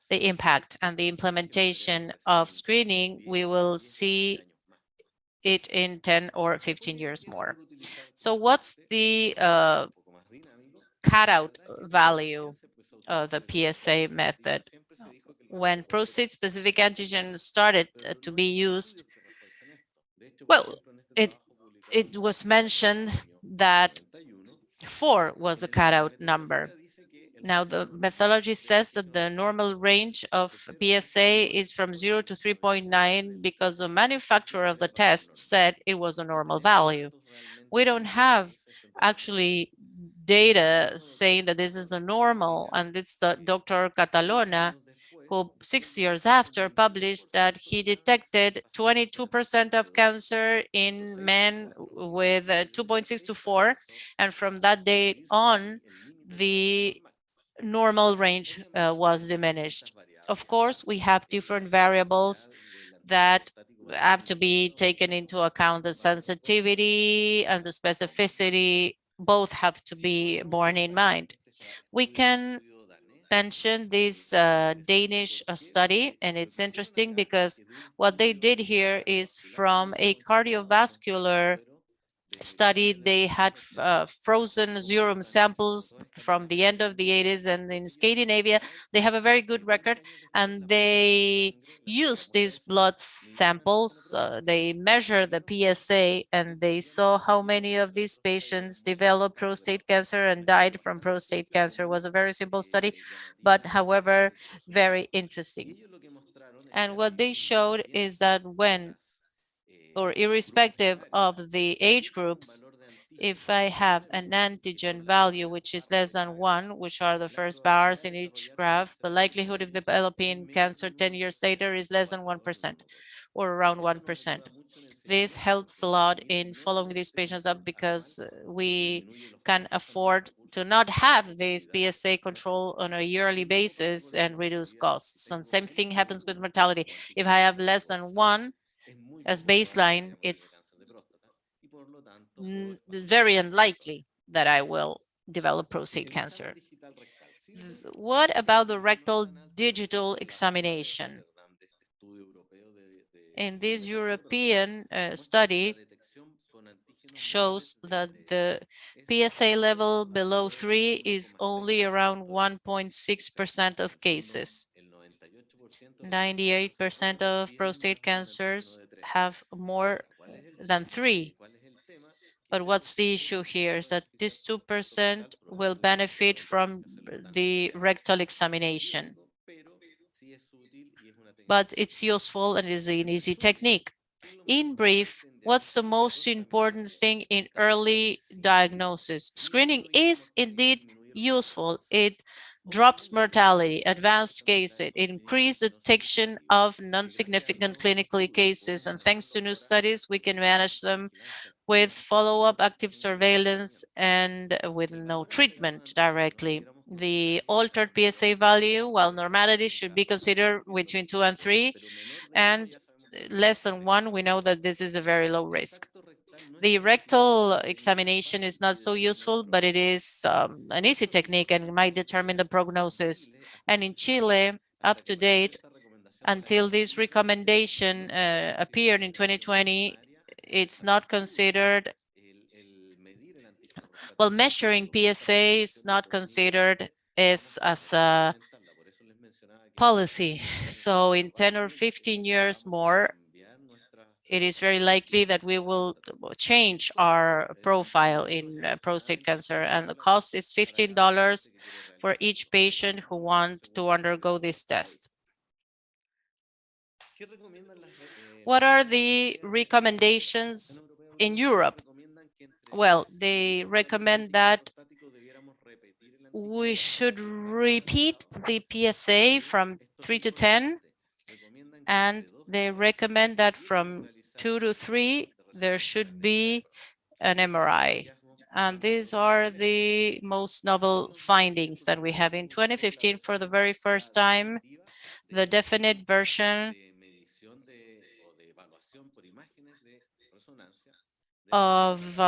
The impact and the implementation of screening, we will see it in 10 or 15 years more. So what's the cutout value of the PSA method? When prostate-specific antigen started to be used, well, it was mentioned that 4 was the cutout number. Now, the methodology says that the normal range of PSA is from 0 to 3.9 because the manufacturer of the test said it was a normal value. We don't have actually data saying that this is a normal, and it's the Dr. Catalona who 6 years after published that he detected 22% of cancer in men with 2.6 to 4, and from that date on, the normal range was diminished. Of course, we have different variables that have to be taken into account. The sensitivity and the specificity both have to be borne in mind. We can mention this Danish study, and it's interesting because what they did here is from a cardiovascular study. They had frozen serum samples from the end of the 80s, and in Scandinavia they have a very good record, and they used these blood samples. They measure the PSA, and they saw how many of these patients developed prostate cancer and died from prostate cancer. It was a very simple study, but however very interesting. And what they showed is that when, or irrespective of the age groups, if I have an antigen value which is less than 1, which are the first bars in each graph, the likelihood of developing cancer 10 years later is less than 1% or around 1%. This helps a lot in following these patients up because we can afford to not have this PSA control on a yearly basis and reduce costs. And same thing happens with mortality. If I have less than 1 as baseline, it's very unlikely that I will develop prostate cancer. What about the rectal digital examination? In this European study shows that the PSA level below 3 is only around 1.6% of cases. 98% of prostate cancers have more than 3. But what's the issue here is that this 2% will benefit from the rectal examination. But it's useful and is an easy technique. In brief, what's the most important thing in early diagnosis? Screening is indeed useful. It drops mortality, advanced cases, it increases the detection of non-significant clinically cases, and thanks to new studies, we can manage them with follow-up active surveillance and with no treatment directly. The altered PSA value, while normality should be considered between 2 and 3, and less than 1, we know that this is a very low risk. The rectal examination is not so useful, but it is an easy technique and might determine the prognosis. And in Chile, up to date, until this recommendation appeared in 2020, it's not considered, well, measuring PSA is not considered as a policy. So in 10 or 15 years more, it is very likely that we will change our profile in prostate cancer, and the cost is $15 for each patient who want to undergo this test. What are the recommendations in Europe? Well, they recommend that we should repeat the PSA from 3 to 10, and they recommend that from 2 to 3, there should be an MRI. And these are the most novel findings that we have. In 2015, for the very first time, the definite version of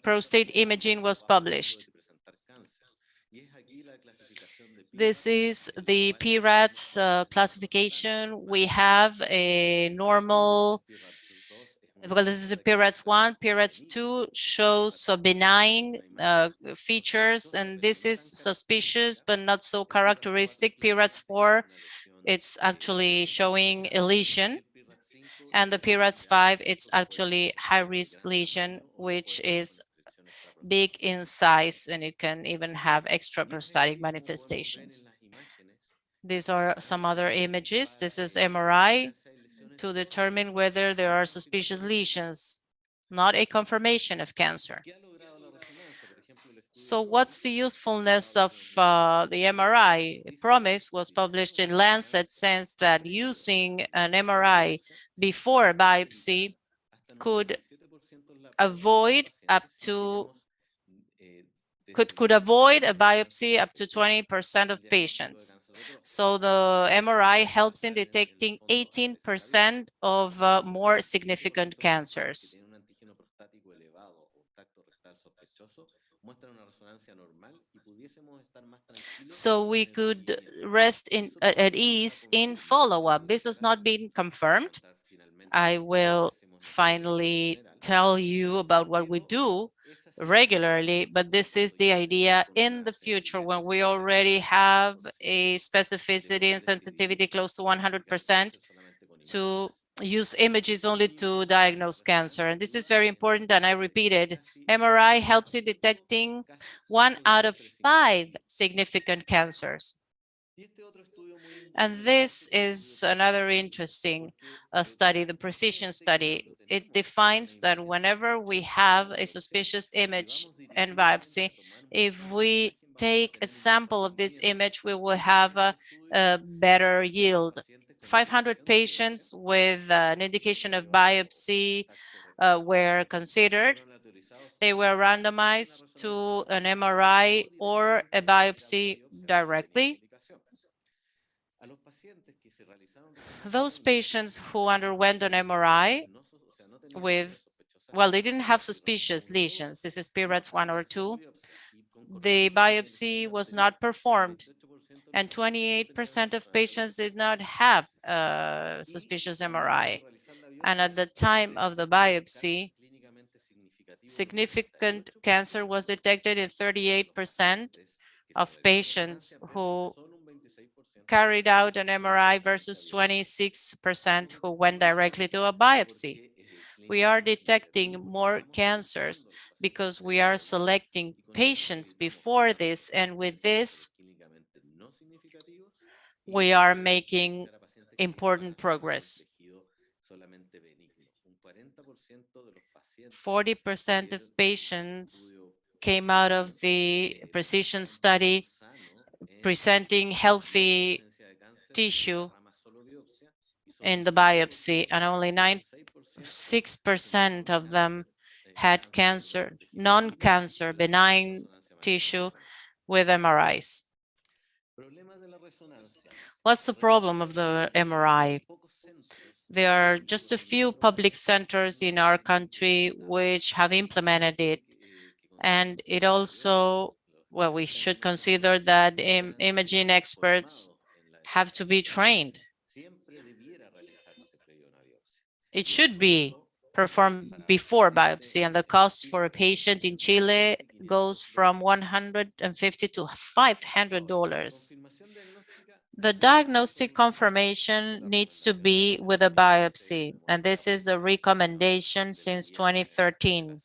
prostate imaging was published. This is the PRATS classification. We have a normal, because this is a PRATS 1, PRATS 2 shows benign features, and this is suspicious but not so characteristic. PRATS 4, it's actually showing a lesion, and the PRATS 5, it's actually high-risk lesion, which is big in size, and it can even have extraprostatic manifestations. These are some other images. This is MRI to determine whether there are suspicious lesions, not a confirmation of cancer. So what's the usefulness of the MRI? PROMISE was published in Lancet, says that using an MRI before biopsy could avoid up to could avoid a biopsy up to 20% of patients. So the MRI helps in detecting 18% of more significant cancers. So we could rest at ease in follow-up. This has not been confirmed. I will finally tell you about what we do regularly, but this is the idea in the future when we already have a specificity and sensitivity close to 100% to use images only to diagnose cancer. And this is very important, and I repeat it. MRI helps in detecting 1 out of 5 significant cancers. And this is another interesting study, the precision study. It defines that whenever we have a suspicious image and biopsy, if we take a sample of this image, we will have a better yield. 500 patients with an indication of biopsy were considered. They were randomized to an MRI or a biopsy directly. Those patients who underwent an MRI with, well, they didn't have suspicious lesions. This is PRATS 1 or 2. The biopsy was not performed, and 28% of patients did not have a suspicious MRI. And at the time of the biopsy, significant cancer was detected in 38% of patients who carried out an MRI versus 26% who went directly to a biopsy. We are detecting more cancers because we are selecting patients before this, and with this, we are making important progress. 40% of patients came out of the precision study presenting healthy tissue in the biopsy, and only 6% of them had cancer, non-cancer, benign tissue with MRIs. What's the problem of the MRI? There are just a few public centers in our country which have implemented it. And it also, well, we should consider that imaging experts have to be trained. It should be performed before biopsy, and the cost for a patient in Chile goes from $150 to $500. The diagnostic confirmation needs to be with a biopsy, and this is a recommendation since 2013.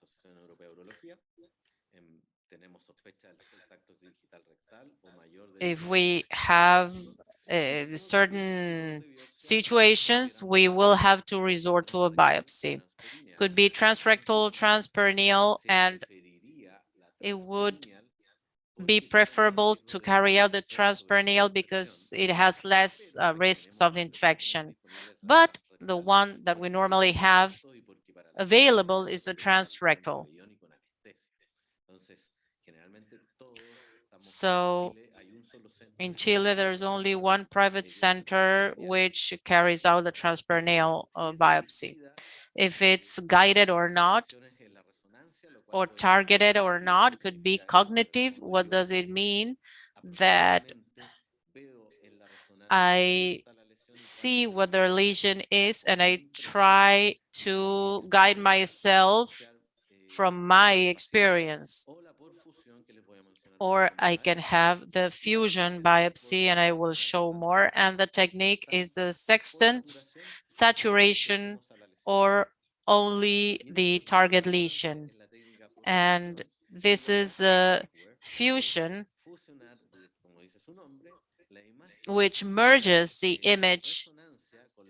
If we have certain situations, we will have to resort to a biopsy. Could be transrectal, transperineal, and it would be preferable to carry out the transperineal because it has less risks of infection. But the one that we normally have available is the transrectal. So in Chile, there's only one private center which carries out the transperineal biopsy. If it's guided or not, or targeted or not, could be cognitive. What does it mean? That I see what their lesion is and I try to guide myself from my experience. Or I can have the fusion biopsy and I will show more. And the technique is the sextants, saturation, or only the target lesion. And this is a fusion which merges the image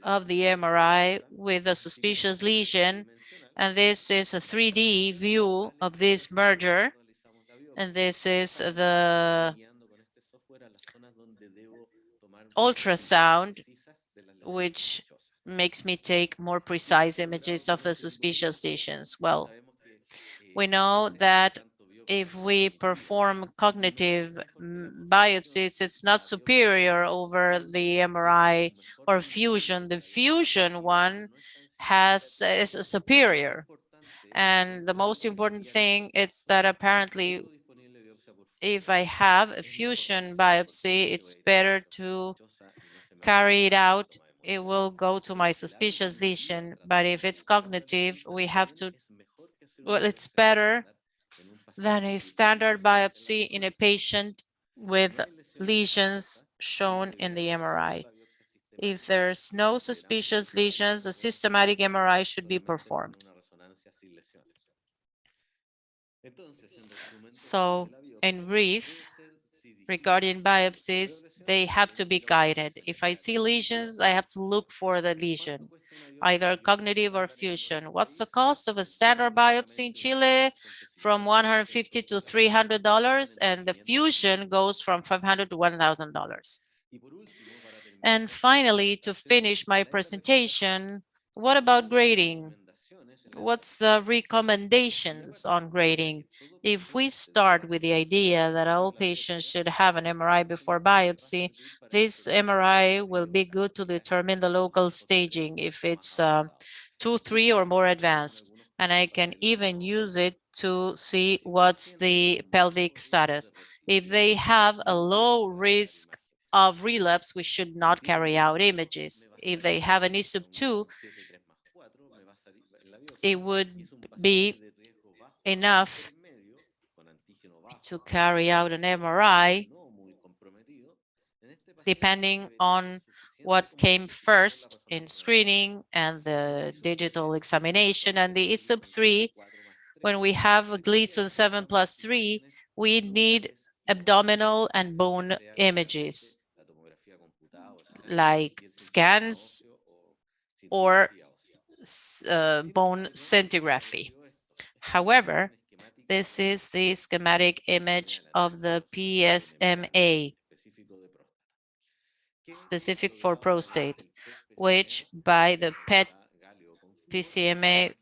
of the MRI with a suspicious lesion. And this is a 3D view of this merger. And this is the ultrasound, which makes me take more precise images of the suspicious lesions. Well, we know that if we perform cognitive biopsies, it's not superior over the MRI or fusion. The fusion one is superior. And the most important thing is that apparently if I have a fusion biopsy, it's better to carry it out. It will go to my suspicious lesion. But if it's cognitive, we have to, well, it's better than a standard biopsy in a patient with lesions shown in the MRI. If there's no suspicious lesions, a systematic MRI should be performed. So, in brief, regarding biopsies, they have to be guided. If I see lesions, I have to look for the lesion, either cognitive or fusion. What's the cost of a standard biopsy in Chile? From $150 to $300, and the fusion goes from $500 to $1,000. And finally, to finish my presentation, what about grading? What's the recommendations on grading? If we start with the idea that all patients should have an MRI before biopsy, this MRI will be good to determine the local staging if it's 2, 3, or more advanced. And I can even use it to see what's the pelvic status. If they have a low risk of relapse, we should not carry out images. If they have an ISUP 2, it would be enough to carry out an MRI depending on what came first in screening and the digital examination. And the ISUP 3, when we have a Gleason 7+3, we need abdominal and bone images like scans or bone scintigraphy. However, this is the schematic image of the PSMA, specific for prostate, which by the PET PCMA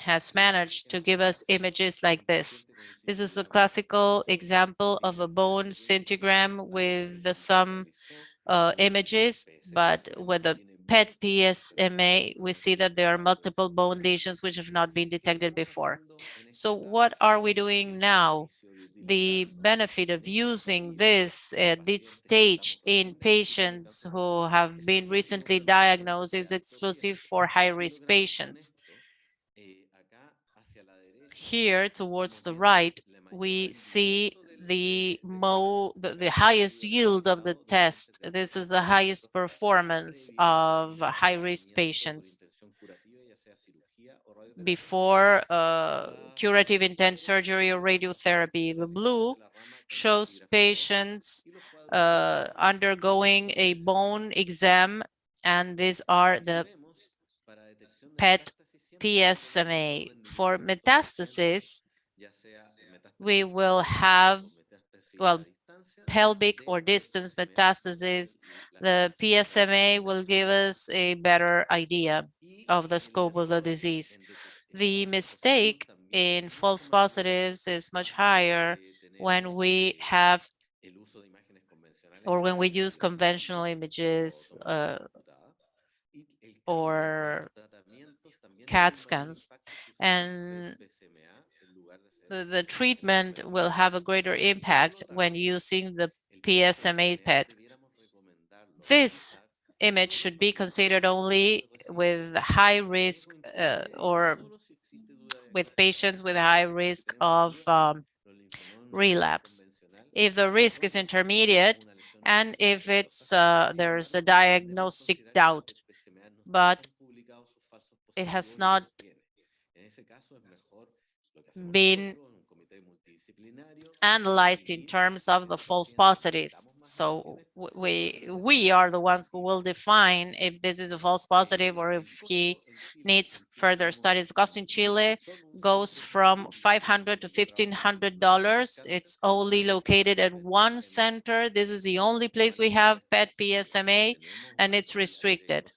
has managed to give us images like this. This is a classical example of a bone scintigram with some images, but with the PET PSMA, we see that there are multiple bone lesions which have not been detected before. So what are we doing now? The benefit of using this at this stage in patients who have been recently diagnosed is exclusive for high-risk patients. Here towards the right, we see the highest yield of the test. This is the highest performance of high-risk patients before curative intent surgery or radiotherapy. The blue shows patients undergoing a bone exam, and these are the PET PSMA. For metastasis, we will have, well, pelvic or distance metastasis. The PSMA will give us a better idea of the scope of the disease. The mistake in false positives is much higher when we have or when we use conventional images or CAT scans. And the treatment will have a greater impact when using the PSMA PET. This image should be considered only with high risk or with patients with high risk of relapse. If the risk is intermediate and if there's a diagnostic doubt, but it has not been analyzed in terms of the false positives. So we are the ones who will define if this is a false positive or if he needs further studies. Cost in Chile goes from $500 to $1,500. It's only located at one center. This is the only place we have PET PSMA, and it's restricted.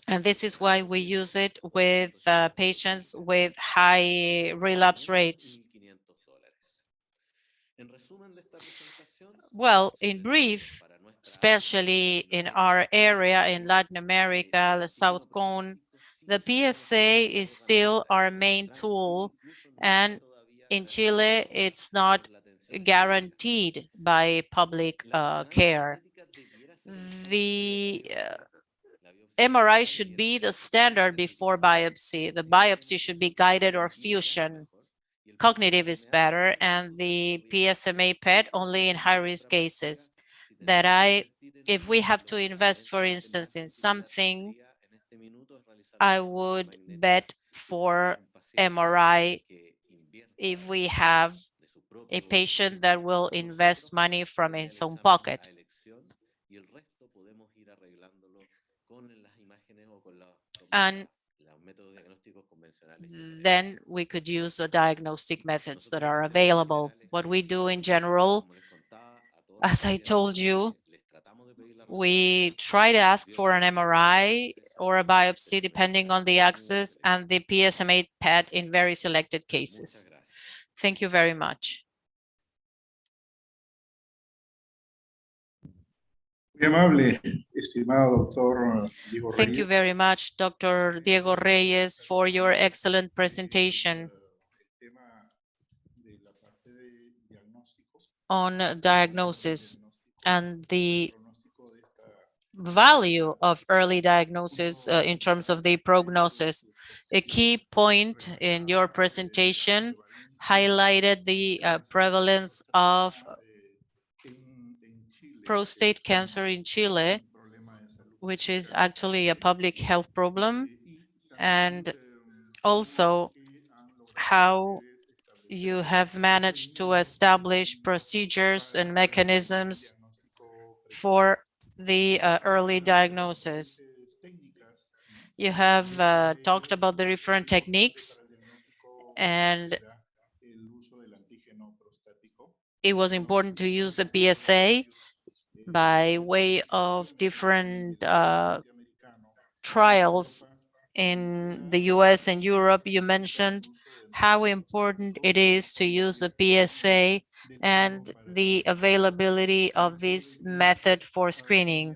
And this is why we use it with patients with high relapse rates. Well, in brief, especially in our area in Latin America, the South Cone, the PSA is still our main tool. And in Chile, it's not guaranteed by public care. The MRI should be the standard before biopsy. The biopsy should be guided or fusion. Cognitive is better, and the PSMA PET only in high-risk cases. If we have to invest, for instance, in something, I would bet for MRI if we have a patient that will invest money from his own pocket. And then we could use the diagnostic methods that are available. What we do in general, as I told you, we try to ask for an MRI or a biopsy depending on the access and the PSMA PET in very selected cases. Thank you very much. Muy amable, estimado doctor Diego Reyes. Thank you very much, Dr. Diego Reyes, for your excellent presentation on diagnosis and the value of early diagnosis in terms of the prognosis. A key point in your presentation highlighted the prevalence of prostate cancer in Chile, which is actually a public health problem, and also how you have managed to establish procedures and mechanisms for the early diagnosis. You have talked about the different techniques, and it was important to use the PSA by way of different trials in the US and Europe. You mentioned how important it is to use the PSA and the availability of this method for screening.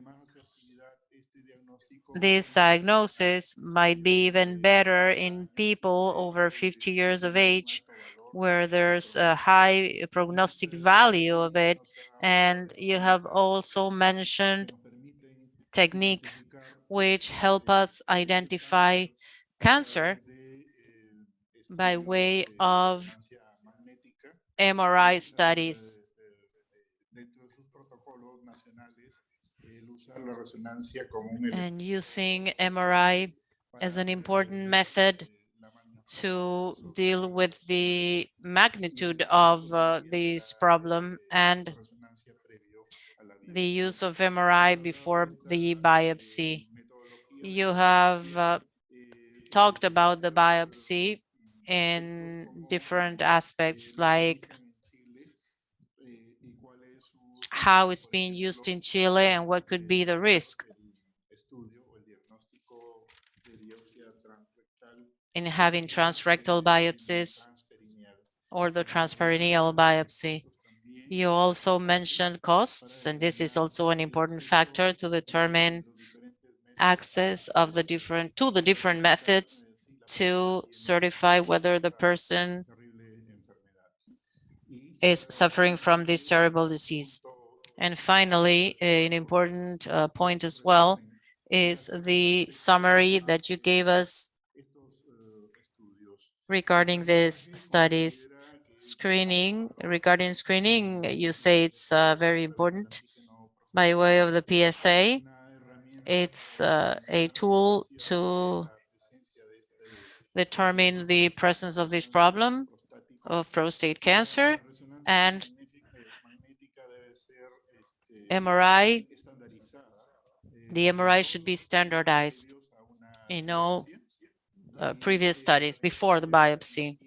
This diagnosis might be even better in people over 50 years of age, where there's a high prognostic value of it. And you have also mentioned techniques which help us identify cancer by way of MRI studies. And using MRI as an important method to deal with the magnitude of this problem and the use of MRI before the biopsy. You have talked about the biopsy in different aspects, like how it's being used in Chile and what could be the risk in having transrectal biopsies or the transperineal biopsy. You also mentioned costs, and this is also an important factor to determine access of the different methods to certify whether the person is suffering from this terrible disease. And finally, an important point as well is the summary that you gave us regarding these studies. Screening, regarding screening, you say it's very important. By way of the PSA, it's a tool to determine the presence of this problem of prostate cancer, and MRI, the MRI should be standardized in all previous studies before the biopsy.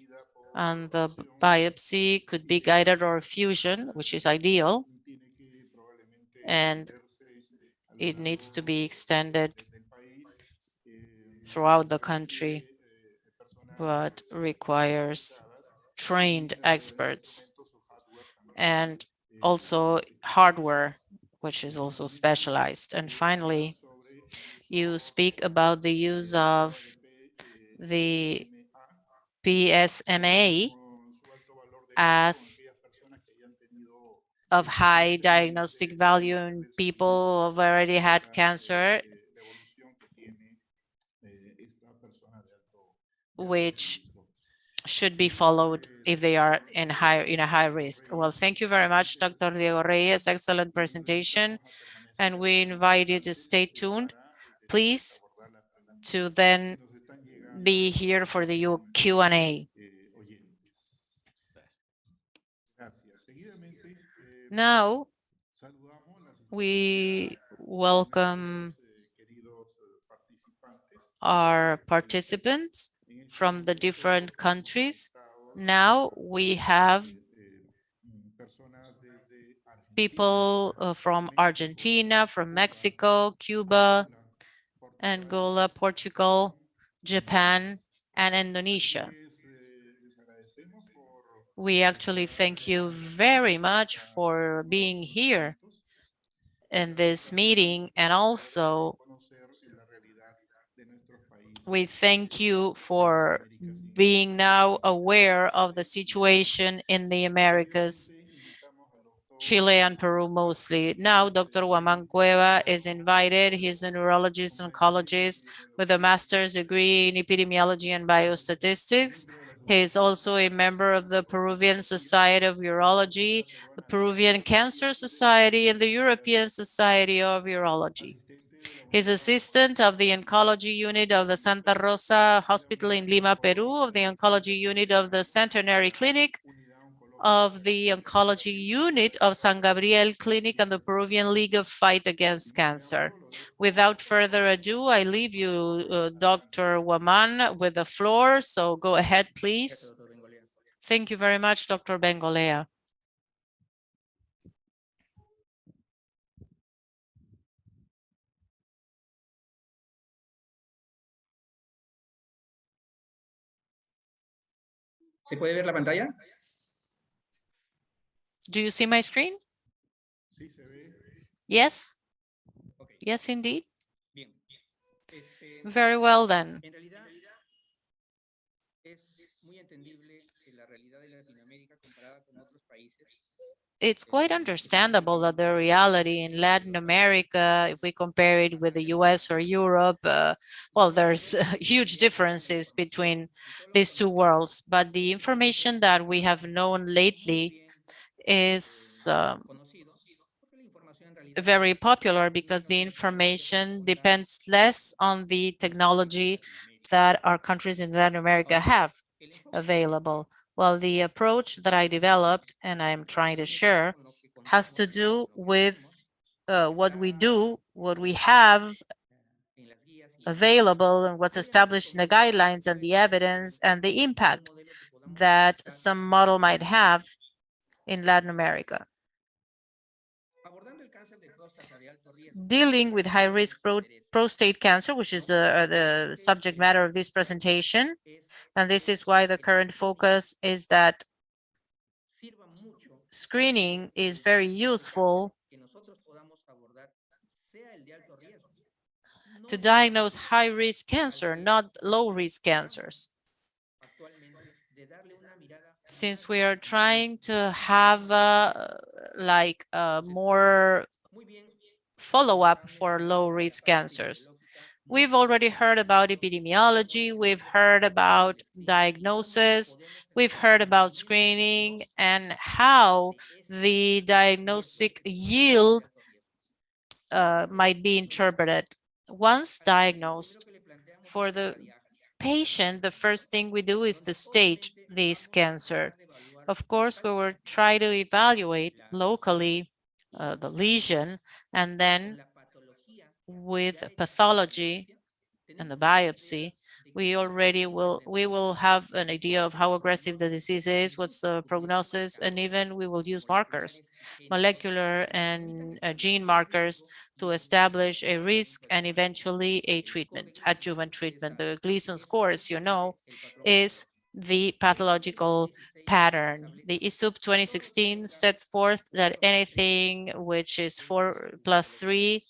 And the biopsy could be guided or fusion, which is ideal, and it needs to be extended throughout the country, but requires trained experts and also hardware, which is also specialized. And finally, you speak about the use of the PSMA as of high diagnostic value in people who've already had cancer, which should be followed if they are in a high risk. Well, thank you very much, Dr. Diego Reyes. Excellent presentation. And we invite you to stay tuned, please, to then be here for the Q&A. Now, we welcome our participants from the different countries. Now we have people from Argentina, from Mexico, Cuba, Angola, Portugal, Japan, and Indonesia. We actually thank you very much for being here in this meeting, and also we thank you for being now aware of the situation in the Americas, Chile and Peru mostly. Now, Dr. Huaman Cueva is invited. He's a neurologist oncologist with a master's degree in epidemiology and biostatistics. He is also a member of the Peruvian Society of Urology, the Peruvian Cancer Society, and the European Society of Urology. He's assistant of the oncology unit of the Santa Rosa Hospital in Lima, Peru, of the oncology unit of the Centenary Clinic, of the oncology unit of San Gabriel Clinic, and the Peruvian League of Fight Against Cancer. Without further ado, I leave you, Dr. Huaman, with the floor. So go ahead, please. Thank you very much, Dr. Bengolea. ¿Se puede ver la pantalla? Do you see my screen? Yes. Yes, indeed. Very well then. It's quite understandable that the reality in Latin America, if we compare it with the US or Europe, well, there's huge differences between these two worlds. But the information that we have known lately is very popular because the information depends less on the technology that our countries in Latin America have available. Well, the approach that I developed and I'm trying to share has to do with what we do, what we have available, and what's established in the guidelines and the evidence and the impact that some model might have in Latin America. Dealing with high-risk prostate cancer, which is the subject matter of this presentation, and this is why the current focus is that screening is very useful to diagnose high-risk cancer, not low-risk cancers. Since we are trying to have more follow-up for low-risk cancers. We've already heard about epidemiology, we've heard about diagnosis, we've heard about screening and how the diagnostic yield might be interpreted. Once diagnosed, for the patient, the first thing we do is to stage this cancer. Of course, we will try to evaluate locally the lesion, and then with pathology and the biopsy, we will have an idea of how aggressive the disease is, what's the prognosis, and even we will use markers, molecular and gene markers to establish a risk and eventually a treatment, adjuvant treatment. The Gleason scores, is the pathological pattern. The ISUP 2016 sets forth that anything which is 4+3,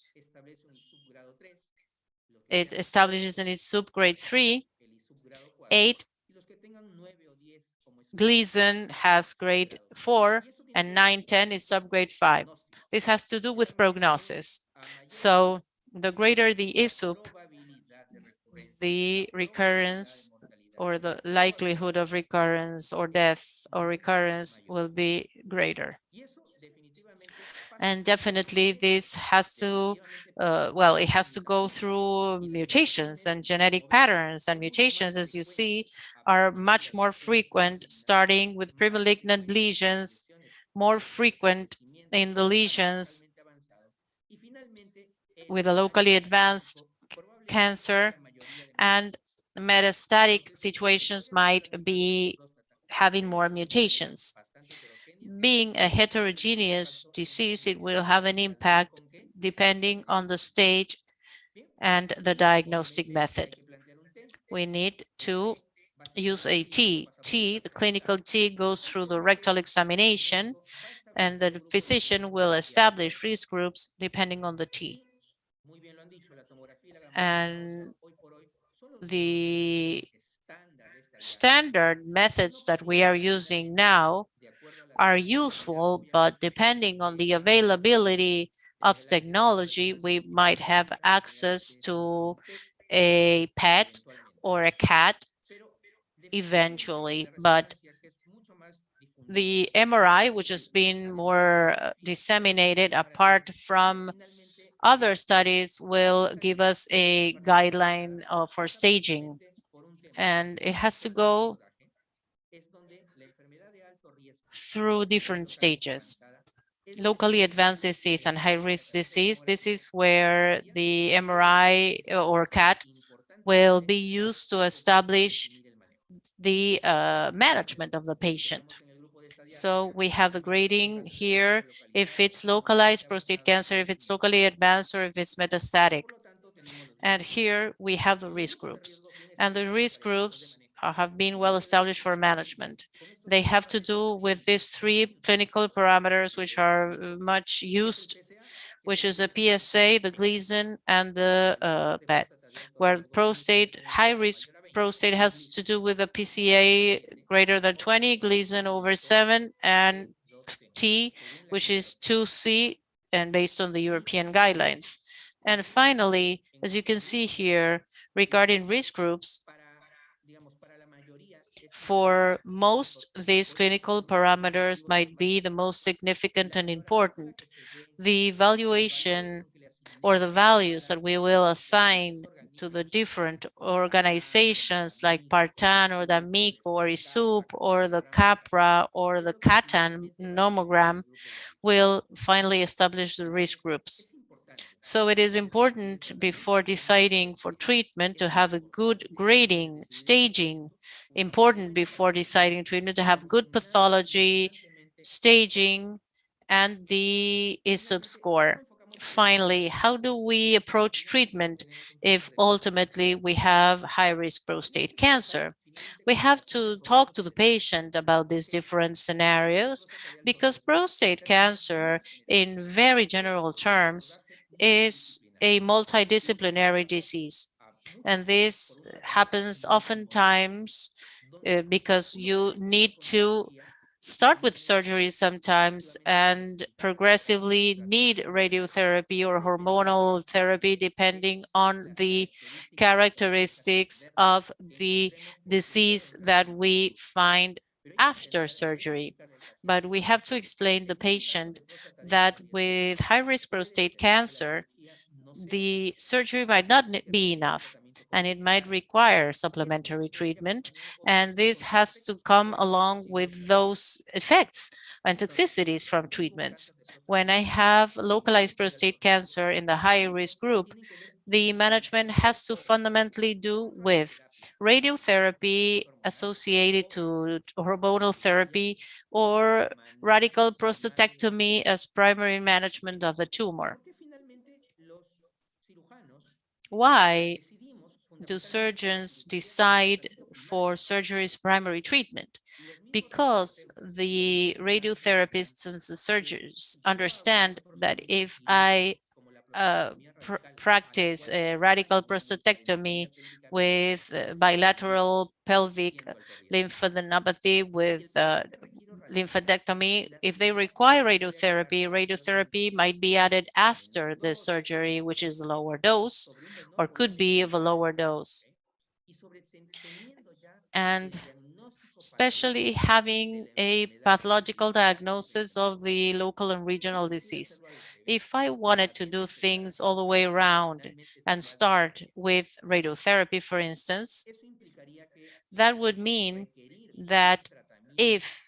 it establishes an ISUP grade 3, 8, Gleason has grade 4, and 9, 10 is subgrade 5. This has to do with prognosis. So the greater the ISUP, the recurrence or the likelihood of recurrence or death or recurrence will be greater. And definitely this has to, it has to go through mutations and genetic patterns, and mutations, as you see, are much more frequent, starting with premalignant lesions, more frequent in the lesions with a locally advanced cancer, and metastatic situations might be having more mutations. Being a heterogeneous disease, it will have an impact depending on the stage and the diagnostic method. We need to use a T. The clinical T goes through the rectal examination, and the physician will establish risk groups depending on the T. And the standard methods that we are using now are useful, but depending on the availability of technology, we might have access to a PET or a CAT eventually, but the MRI, which has been more disseminated apart from other studies, will give us a guideline for staging, and it has to go through different stages. Locally advanced disease and high-risk disease, this is where the MRI or CAT will be used to establish the management of the patient. So we have the grading here, if it's localized prostate cancer, if it's locally advanced, or if it's metastatic. And here we have the risk groups. And the risk groups have been well established for management. They have to do with these three clinical parameters, which are much used, which is the PSA, the Gleason, and the PET, where prostate, high-risk prostate has to do with a PSA greater than 20, Gleason over 7, and T, which is 2C, and based on the European guidelines. And finally, as you can see here, regarding risk groups, for most, these clinical parameters might be the most significant and important. The evaluation or the values that we will assign to the different organizations like Partan or the MIC or ISUP or the CAPRA or the CATAN nomogram will finally establish the risk groups. So it is important before deciding for treatment to have a good grading, staging, important before deciding treatment to have good pathology, staging, and the ISUP score. Finally, how do we approach treatment if ultimately we have high-risk prostate cancer? We have to talk to the patient about these different scenarios because prostate cancer, in very general terms, is a multidisciplinary disease. And this happens oftentimes because you need to start with surgery sometimes and progressively need radiotherapy or hormonal therapy depending on the characteristics of the disease that we find after surgery. But we have to explain the patient that with high-risk prostate cancer, the surgery might not be enough and it might require supplementary treatment. And this has to come along with those effects and toxicities from treatments. When I have localized prostate cancer in the high risk group, the management has to fundamentally do with radiotherapy associated to hormonal therapy or radical prostatectomy as primary management of the tumor. Why do surgeons decide for surgery's primary treatment? Because the radiotherapists and the surgeons understand that if I practice a radical prostatectomy with bilateral pelvic lymphadenopathy with lymphadenectomy, if they require radiotherapy, radiotherapy might be added after the surgery, which is a lower dose or could be of a lower dose. And especially having a pathological diagnosis of the local and regional disease. If I wanted to do things all the way around and start with radiotherapy, for instance, that would mean that if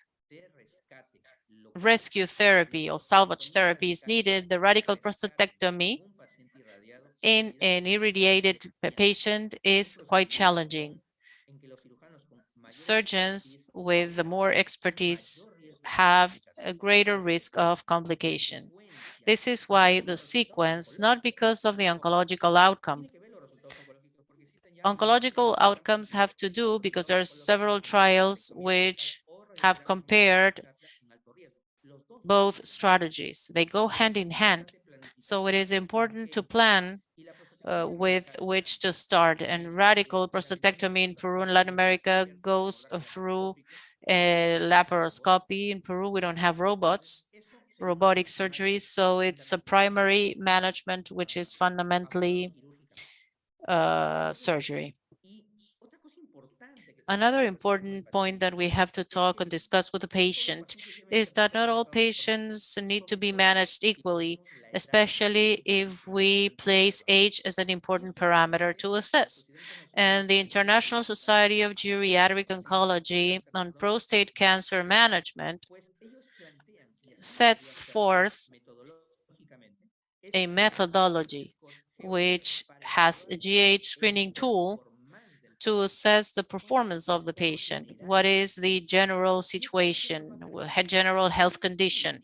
rescue therapy or salvage therapy is needed, the radical prostatectomy in an irradiated patient is quite challenging. Surgeons with more expertise have a greater risk of complication. This is why the sequence, not because of the oncological outcome. Oncological outcomes have to do because there are several trials which have compared both strategies. They go hand in hand. So it is important to plan with which to start. And radical prostatectomy in Peru and Latin America goes through a laparoscopy. In Peru, we don't have robotic surgery. So it's a primary management, which is fundamentally surgery. Another important point that we have to talk and discuss with the patient is that not all patients need to be managed equally, especially if we place age as an important parameter to assess. And the International Society of Geriatric Oncology on Prostate Cancer Management sets forth a methodology which has a GH screening tool to assess the performance of the patient. What is the general situation, general health condition?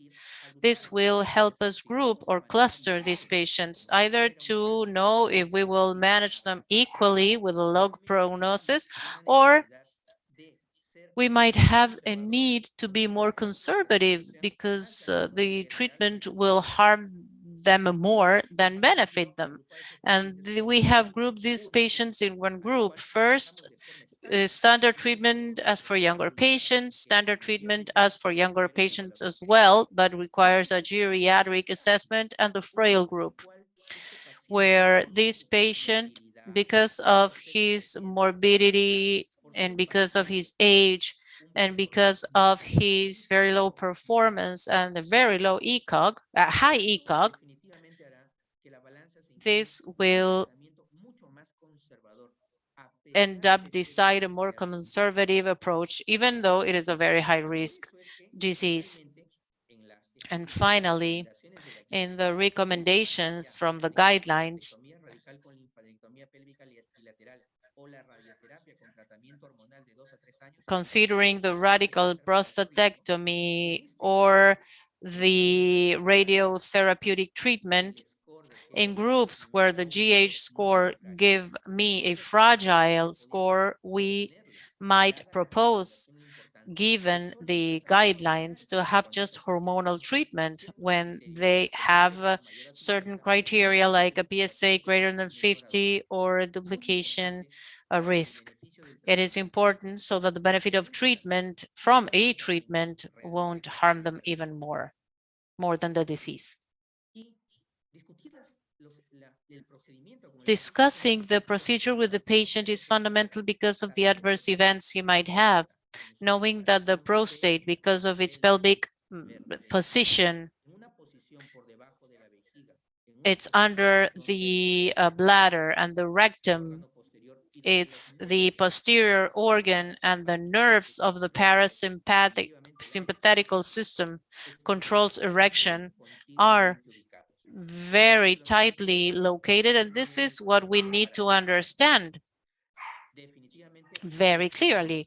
This will help us group or cluster these patients, either to know if we will manage them equally with a low prognosis, or we might have a need to be more conservative because the treatment will harm them more than benefit them. And we have grouped these patients in one group. First, standard treatment as for younger patients, standard treatment as for younger patients as well, but requires a geriatric assessment, and the frail group, where this patient, because of his morbidity and because of his age and because of his very low performance and a very low ECOG, high ECOG, this will end up decide a more conservative approach, even though it is a very high risk disease. And finally, in the recommendations from the guidelines, considering the radical prostatectomy or the radiotherapeutic treatment in groups where the GH score give me a fragile score, we might propose given the guidelines to have just hormonal treatment when they have certain criteria like a PSA greater than 50 or a duplication risk. It is important so that the benefit of treatment from a treatment won't harm them even more than the disease. Discussing the procedure with the patient is fundamental because of the adverse events he might have. Knowing that the prostate, because of its pelvic position, it's under the bladder, and the rectum, it's the posterior organ, and the nerves of the parasympathetic sympathetical system controls erection are very tightly located, and this is what we need to understand very clearly.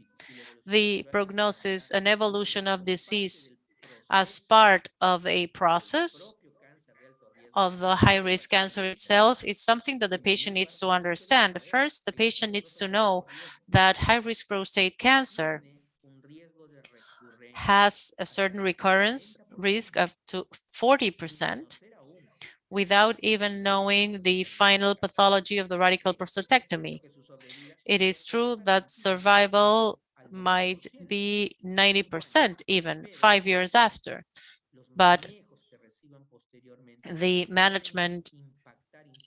The prognosis and evolution of disease as part of a process of the high-risk cancer itself is something that the patient needs to understand. First, the patient needs to know that high-risk prostate cancer has a certain recurrence risk of to 40% without even knowing the final pathology of the radical prostatectomy. It is true that survival might be 90% even 5 years after, but the management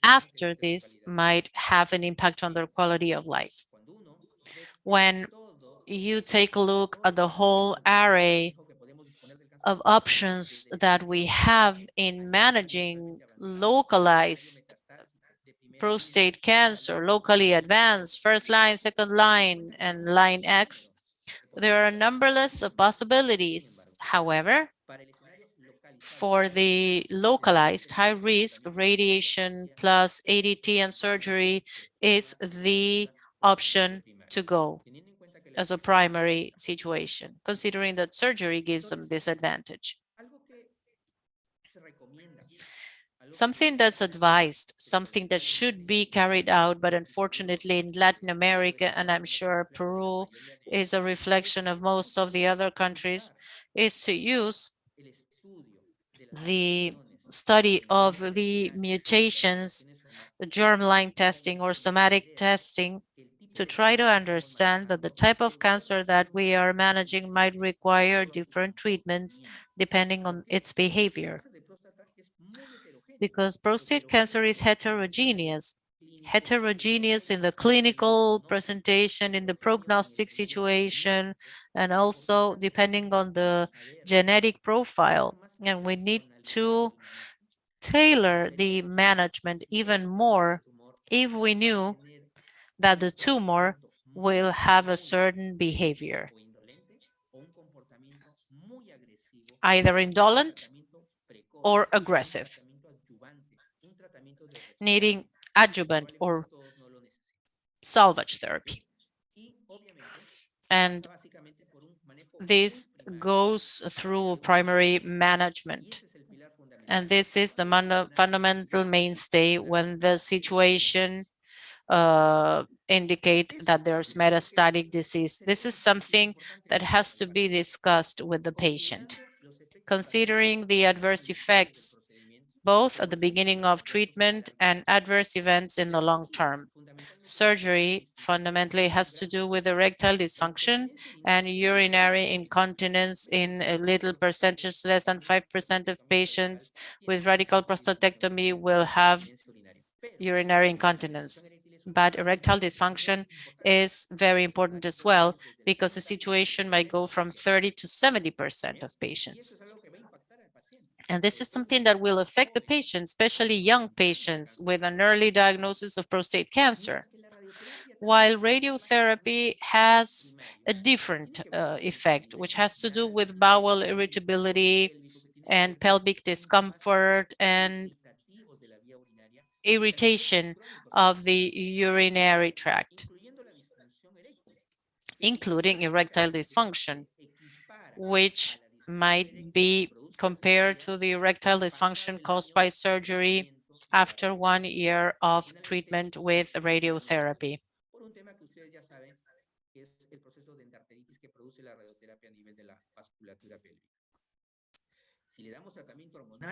after this might have an impact on their quality of life. When you take a look at the whole array of options that we have in managing localized prostate cancer, locally advanced, first line, second line, and line X, there are numberless of possibilities. However, for the localized high risk, radiation plus ADT and surgery is the option to go as a primary situation, considering that surgery gives them this advantage. Something that's advised, something that should be carried out, but unfortunately in Latin America, and I'm sure Peru is a reflection of most of the other countries, is to use the study of the mutations, the germline testing or somatic testing, to try to understand that the type of cancer that we are managing might require different treatments depending on its behavior. Because prostate cancer is heterogeneous. Heterogeneous in the clinical presentation, in the prognostic situation, and also depending on the genetic profile. And we need to tailor the management even more if we knew that the tumor will have a certain behavior, either indolent or aggressive, needing adjuvant or salvage therapy. And this goes through primary management. And this is the fundamental mainstay when the situation indicate that there's metastatic disease. This is something that has to be discussed with the patient, considering the adverse effects both at the beginning of treatment and adverse events in the long term. Surgery fundamentally has to do with erectile dysfunction and urinary incontinence in a little percentage, less than 5% of patients with radical prostatectomy will have urinary incontinence. But erectile dysfunction is very important as well because the situation might go from 30 to 70% of patients. And this is something that will affect the patient, especially young patients with an early diagnosis of prostate cancer. While radiotherapy has a different effect, which has to do with bowel irritability and pelvic discomfort and irritation of the urinary tract, including erectile dysfunction, which might be compared to the erectile dysfunction caused by surgery after 1 year of treatment with radiotherapy.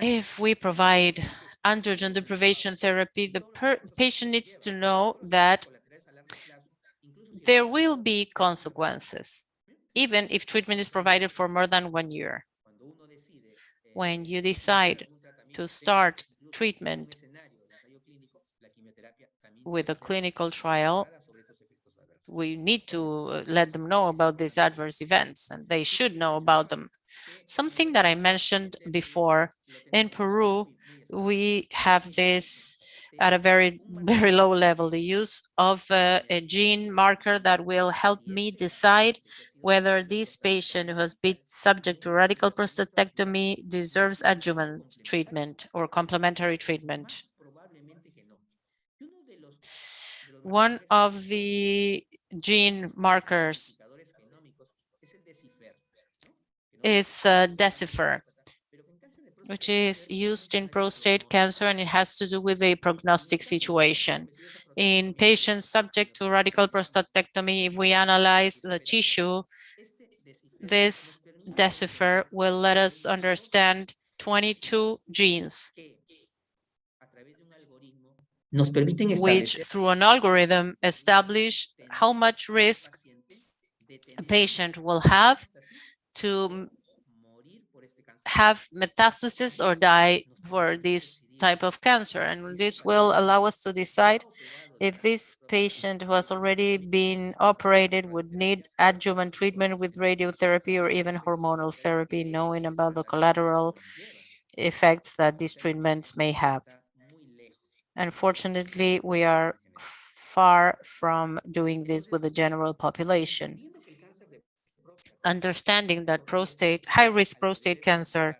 If we provide androgen deprivation therapy, the patient needs to know that there will be consequences, even if treatment is provided for more than 1 year. When you decide to start treatment with a clinical trial, we need to let them know about these adverse events, and they should know about them. Something that I mentioned before, in Peru, we have this at a very, very low level, the use of a gene marker that will help me decide whether this patient who has been subject to radical prostatectomy deserves adjuvant treatment or complementary treatment. One of the gene markers is Decifer, which is used in prostate cancer, and it has to do with a prognostic situation. In patients subject to radical prostatectomy, if we analyze the tissue, this Decifer will let us understand 22 genes, which through an algorithm establish how much risk a patient will have to have metastasis or die for this type of cancer. And this will allow us to decide if this patient who has already been operated would need adjuvant treatment with radiotherapy or even hormonal therapy, knowing about the collateral effects that these treatments may have. Unfortunately, we are far from doing this with the general population. Understanding that high-risk prostate cancer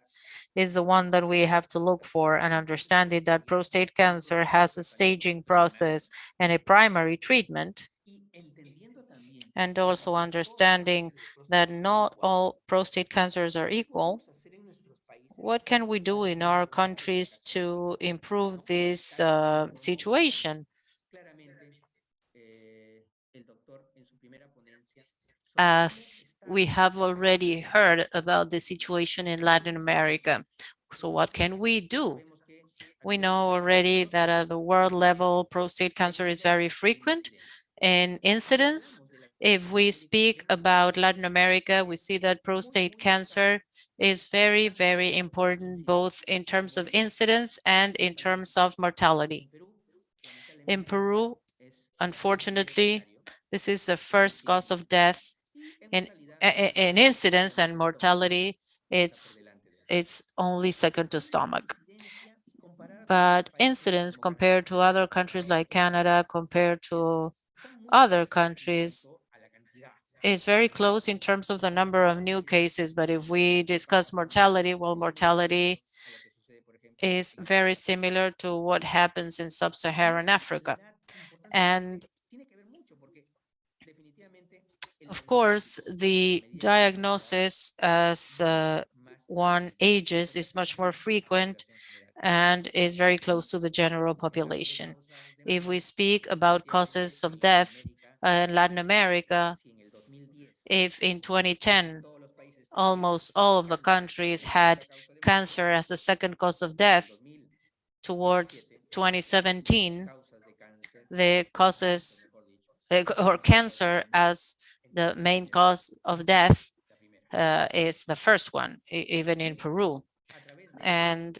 is the one that we have to look for, and understanding that prostate cancer has a staging process and a primary treatment, and also understanding that not all prostate cancers are equal. What can we do in our countries to improve this situation? As we have already heard about the situation in Latin America. So what can we do? We know already that at the world level, prostate cancer is very frequent in incidence. If we speak about Latin America, we see that prostate cancer is very, very important, both in terms of incidence and in terms of mortality. In Peru, unfortunately, this is the first cause of death in incidence, and mortality, it's only second to stomach. But incidence compared to other countries like Canada, compared to other countries, is very close in terms of the number of new cases. But if we discuss mortality, well, mortality is very similar to what happens in sub-Saharan Africa. And of course, the diagnosis as one ages is much more frequent and is very close to the general population. If we speak about causes of death in Latin America, if in 2010 almost all of the countries had cancer as the second cause of death, towards 2017, the causes or cancer as the main cause of death is the first one, even in Peru. And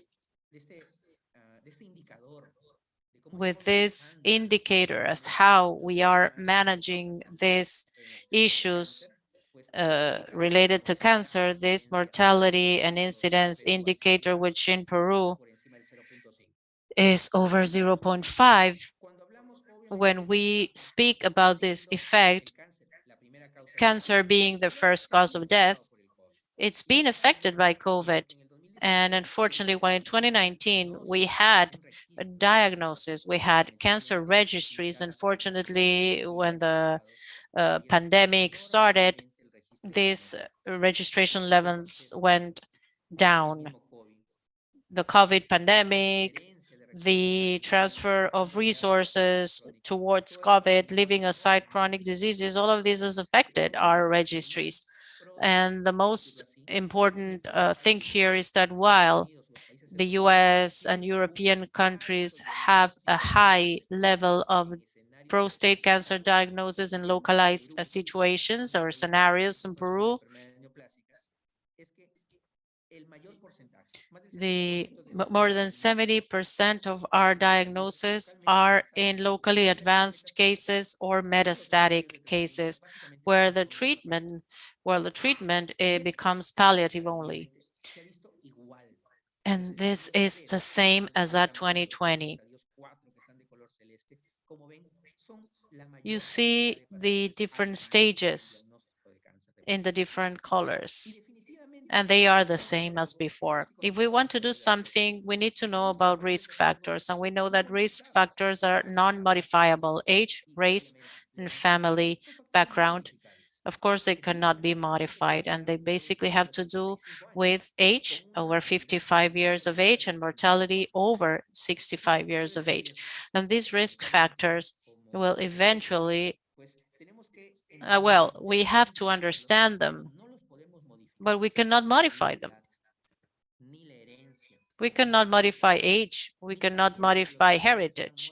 with this indicator as how we are managing these issues related to cancer, this mortality and incidence indicator, which in Peru is over 0.5, when we speak about this effect, cancer being the first cause of death, it's been affected by COVID. And unfortunately, when in 2019, we had a diagnosis, we had cancer registries. Unfortunately, when the pandemic started, these registration levels went down. The COVID pandemic, the transfer of resources towards COVID, leaving aside chronic diseases, all of this has affected our registries. And the most important thing here is that while the US and European countries have a high level of prostate cancer diagnosis in localized situations or scenarios in Peru, the more than 70% of our diagnoses are in locally advanced cases or metastatic cases where the treatment becomes palliative only. And this is the same as at 2020. You see the different stages in the different colors, and they are the same as before. If we want to do something, we need to know about risk factors, and we know that risk factors are non-modifiable: age, race, and family background. Of course, they cannot be modified, and they basically have to do with age, over 55 years of age, and mortality over 65 years of age. And these risk factors will eventually, well, we have to understand them, but we cannot modify them. We cannot modify age. We cannot modify heritage.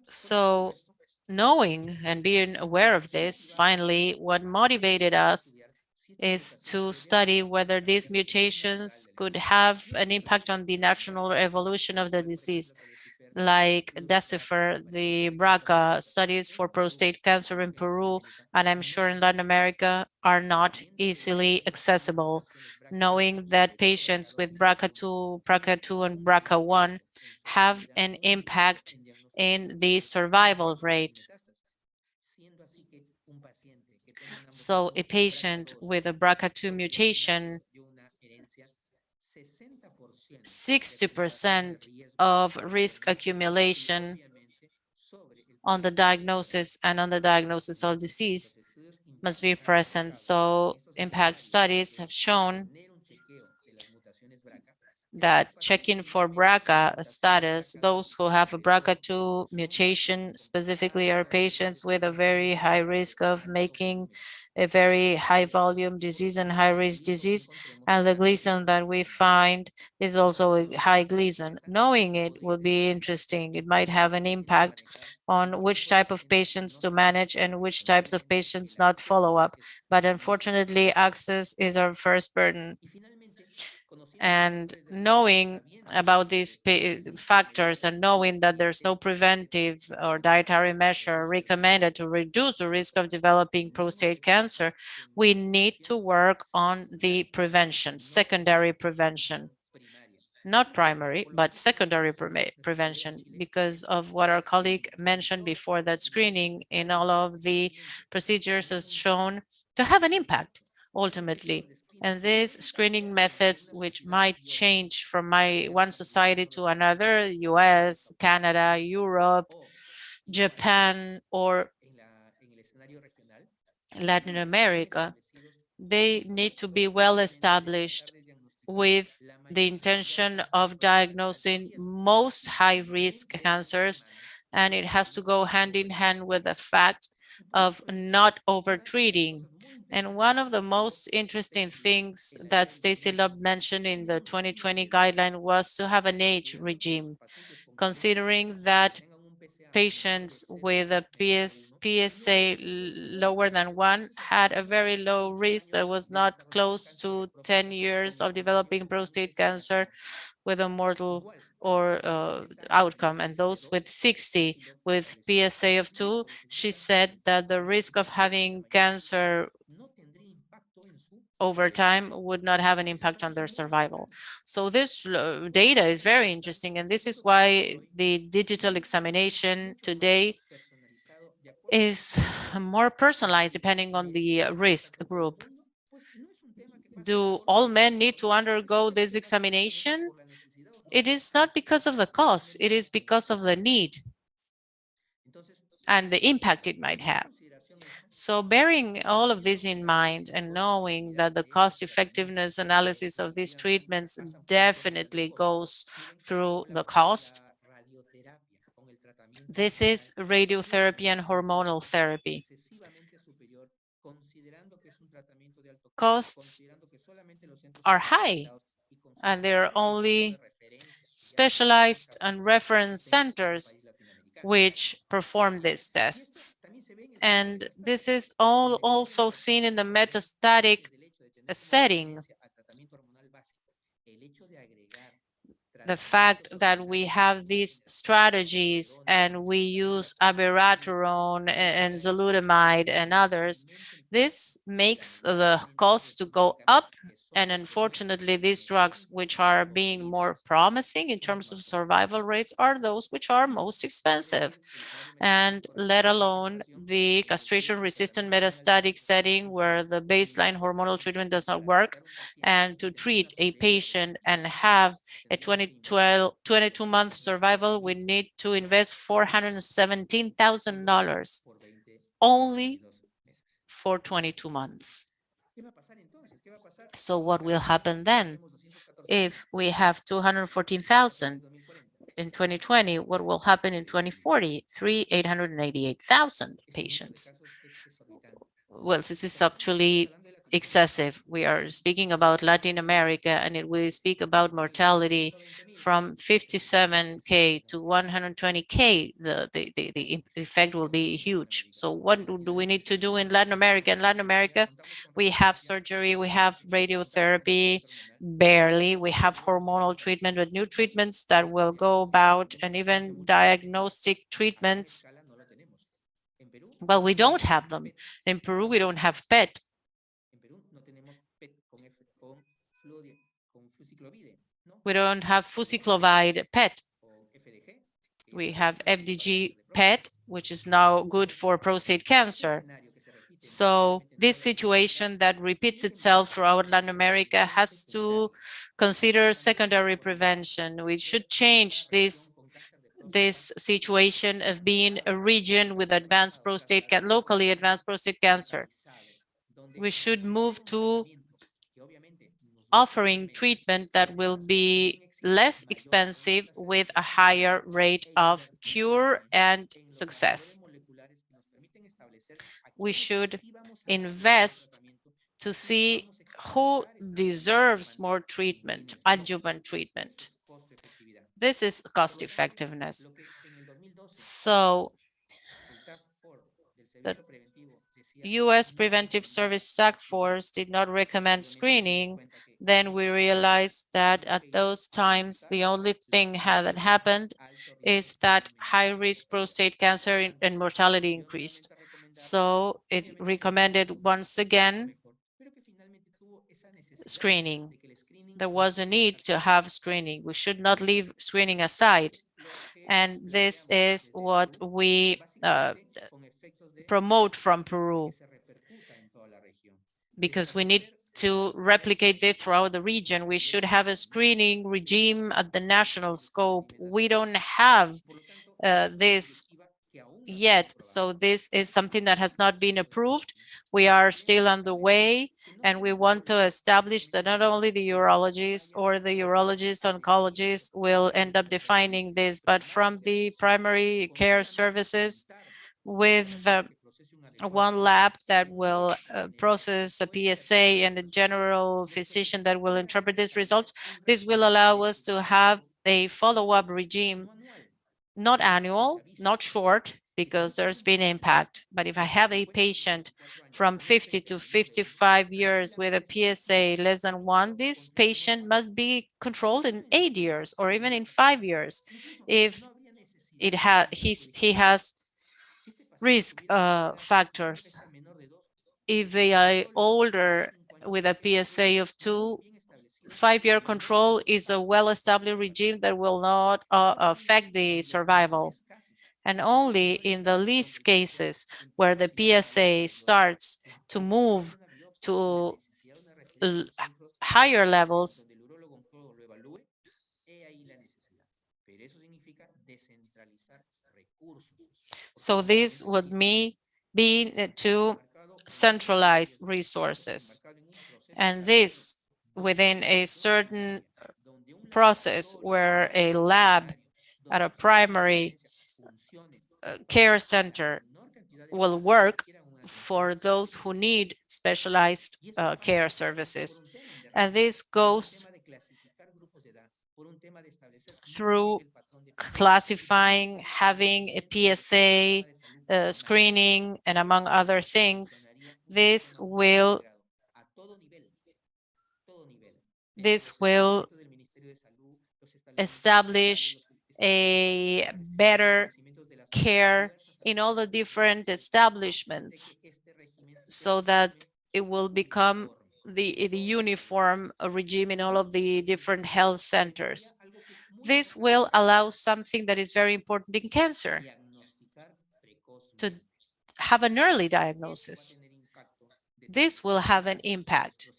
So, knowing and being aware of this, finally, what motivated us is to study whether these mutations could have an impact on the natural evolution of the disease, like Decipher, the BRCA studies for prostate cancer in Peru, and I'm sure in Latin America, are not easily accessible. Knowing that patients with BRCA2 and BRCA1 have an impact in the survival rate. So a patient with a BRCA2 mutation, 60% of risk accumulation on the diagnosis and on the diagnosis of disease must be present. So impact studies have shown that checking for BRCA status, those who have a BRCA2 mutation specifically are patients with a very high risk of making a very high volume disease and high risk disease. And the Gleason that we find is also a high Gleason. Knowing it will be interesting. It might have an impact on which type of patients to manage and which types of patients not follow up. But unfortunately, access is our first burden. And knowing about these factors and knowing that there's no preventive or dietary measure recommended to reduce the risk of developing prostate cancer, we need to work on the prevention, secondary prevention. Not primary, but secondary prevention, because of what our colleague mentioned before, that screening in all of the procedures has shown to have an impact ultimately. And these screening methods, which might change from one society to another, US, Canada, Europe, Japan, or Latin America, they need to be well established with the intention of diagnosing most high-risk cancers, and it has to go hand in hand with the fact of not overtreating. And one of the most interesting things that Stacy Love mentioned in the 2020 guideline was to have an age regime, considering that patients with a PSA lower than 1 had a very low risk that was not close to 10 years of developing prostate cancer with a mortal or outcome. And those with 60 with PSA of 2, she said that the risk of having cancer over time would not have an impact on their survival. So this data is very interesting, and this is why the digital examination today is more personalized depending on the risk group. Do all men need to undergo this examination? It is not because of the cost, it is because of the need and the impact it might have. So bearing all of this in mind and knowing that the cost effectiveness analysis of these treatments definitely goes through the cost, This is radiotherapy and hormonal therapy. Costs are high, and there are only specialized and reference centers which perform these tests. And this is all also seen in the metastatic setting. The fact that we have these strategies and we use abiraterone and enzalutamide and others, this makes the cost to go up. And unfortunately, these drugs which are being more promising in terms of survival rates are those which are most expensive. And let alone the castration-resistant metastatic setting where the baseline hormonal treatment does not work. And to treat a patient and have a 22-month survival, we need to invest $417,000 only for 22 months. So what will happen then? If we have 214,000 in 2020, what will happen in 2040? 888,000 patients. Well, this is actually excessive. We are speaking about Latin America, and it will speak about mortality from 57K to 120K. The effect will be huge. So what do we need to do in Latin America? In Latin America, we have surgery, we have radiotherapy, barely. We have hormonal treatment, but new treatments that will go about, and even diagnostic treatments. Well, we don't have them. In Peru, we don't have PET. We don't have fuciclovide PET. We have FDG PET, which is now good for prostate cancer. So this situation that repeats itself throughout Latin America has to consider secondary prevention. We should change this situation of being a region with advanced locally advanced prostate cancer. We should move to offering treatment that will be less expensive with a higher rate of cure and success. We should invest to see who deserves more treatment, adjuvant treatment. This is cost effectiveness. So the US Preventive Service Task Force did not recommend screening. Then we realized that at those times, the only thing that happened is that high-risk prostate cancer and mortality increased. So it recommended once again screening. There was a need to have screening. We should not leave screening aside. And this is what we promote from Peru, because we need to replicate this throughout the region. We should have a screening regime at the national scope. We don't have this yet. So this is something that has not been approved. We are still on the way, and we want to establish that not only the urologist or the urologist oncologist will end up defining this, but from the primary care services with one lab that will process a PSA and a general physician that will interpret these results. This will allow us to have a follow-up regime, not annual, not short, because there's been impact. But if I have a patient from 50 to 55 years with a PSA less than 1, this patient must be controlled in 8 years or even in 5 years. If he has risk factors. If they are older with a PSA of 2, 5-year control is a well-established regime that will not affect the survival. And only in the least cases where the PSA starts to move to higher levels, so this would mean being to centralize resources. And this within a certain process where a lab at a primary care center will work for those who need specialized care services. And this goes through classifying, having a PSA, screening, and among other things. This will this will establish a better care in all the different establishments so that it will become the uniform regime in all of the different health centers. This will allow something that is very important in cancer, to have an early diagnosis. This will have an impact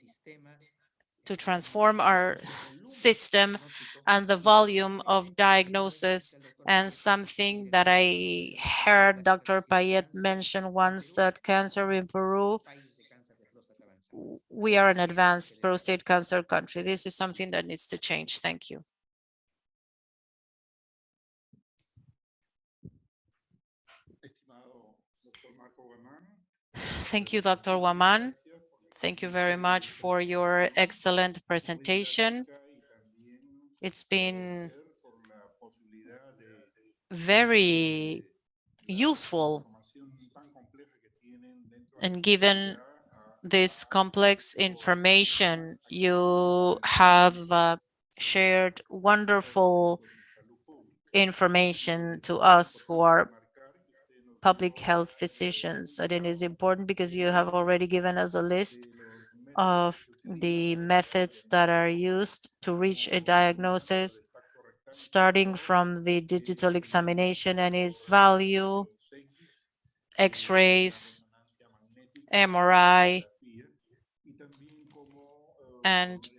to transform our system and the volume of diagnosis. And something that I heard Dr. Payet mention once, that cancer in Peru, we are an advanced prostate cancer country. This is something that needs to change. Thank you. Thank you, Dr. Waman. Thank you very much for your excellent presentation. It's been very useful, and given this complex information, you have shared wonderful information to us who are public health physicians. And it is important because you have already given us a list of the methods that are used to reach a diagnosis, starting from the digital examination and its value, X-rays, MRI, and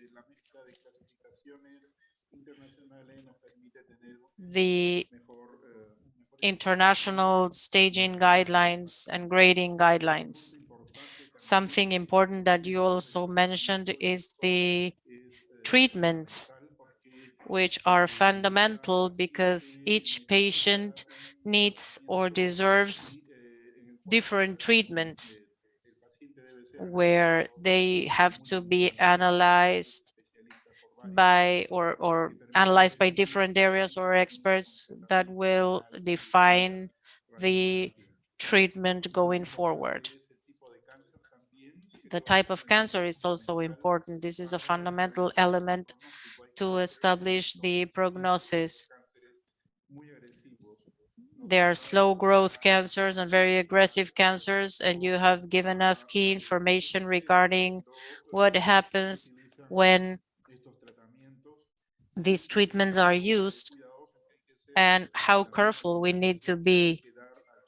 the international staging guidelines and grading guidelines. Something important that you also mentioned is the treatments, which are fundamental because each patient needs or deserves different treatments, where they have to be analyzed by or analyzed by different areas or experts that will define the treatment going forward. The type of cancer is also important. This is a fundamental element to establish the prognosis. There are slow growth cancers and very aggressive cancers, and you have given us key information regarding what happens when these treatments are used and how careful we need to be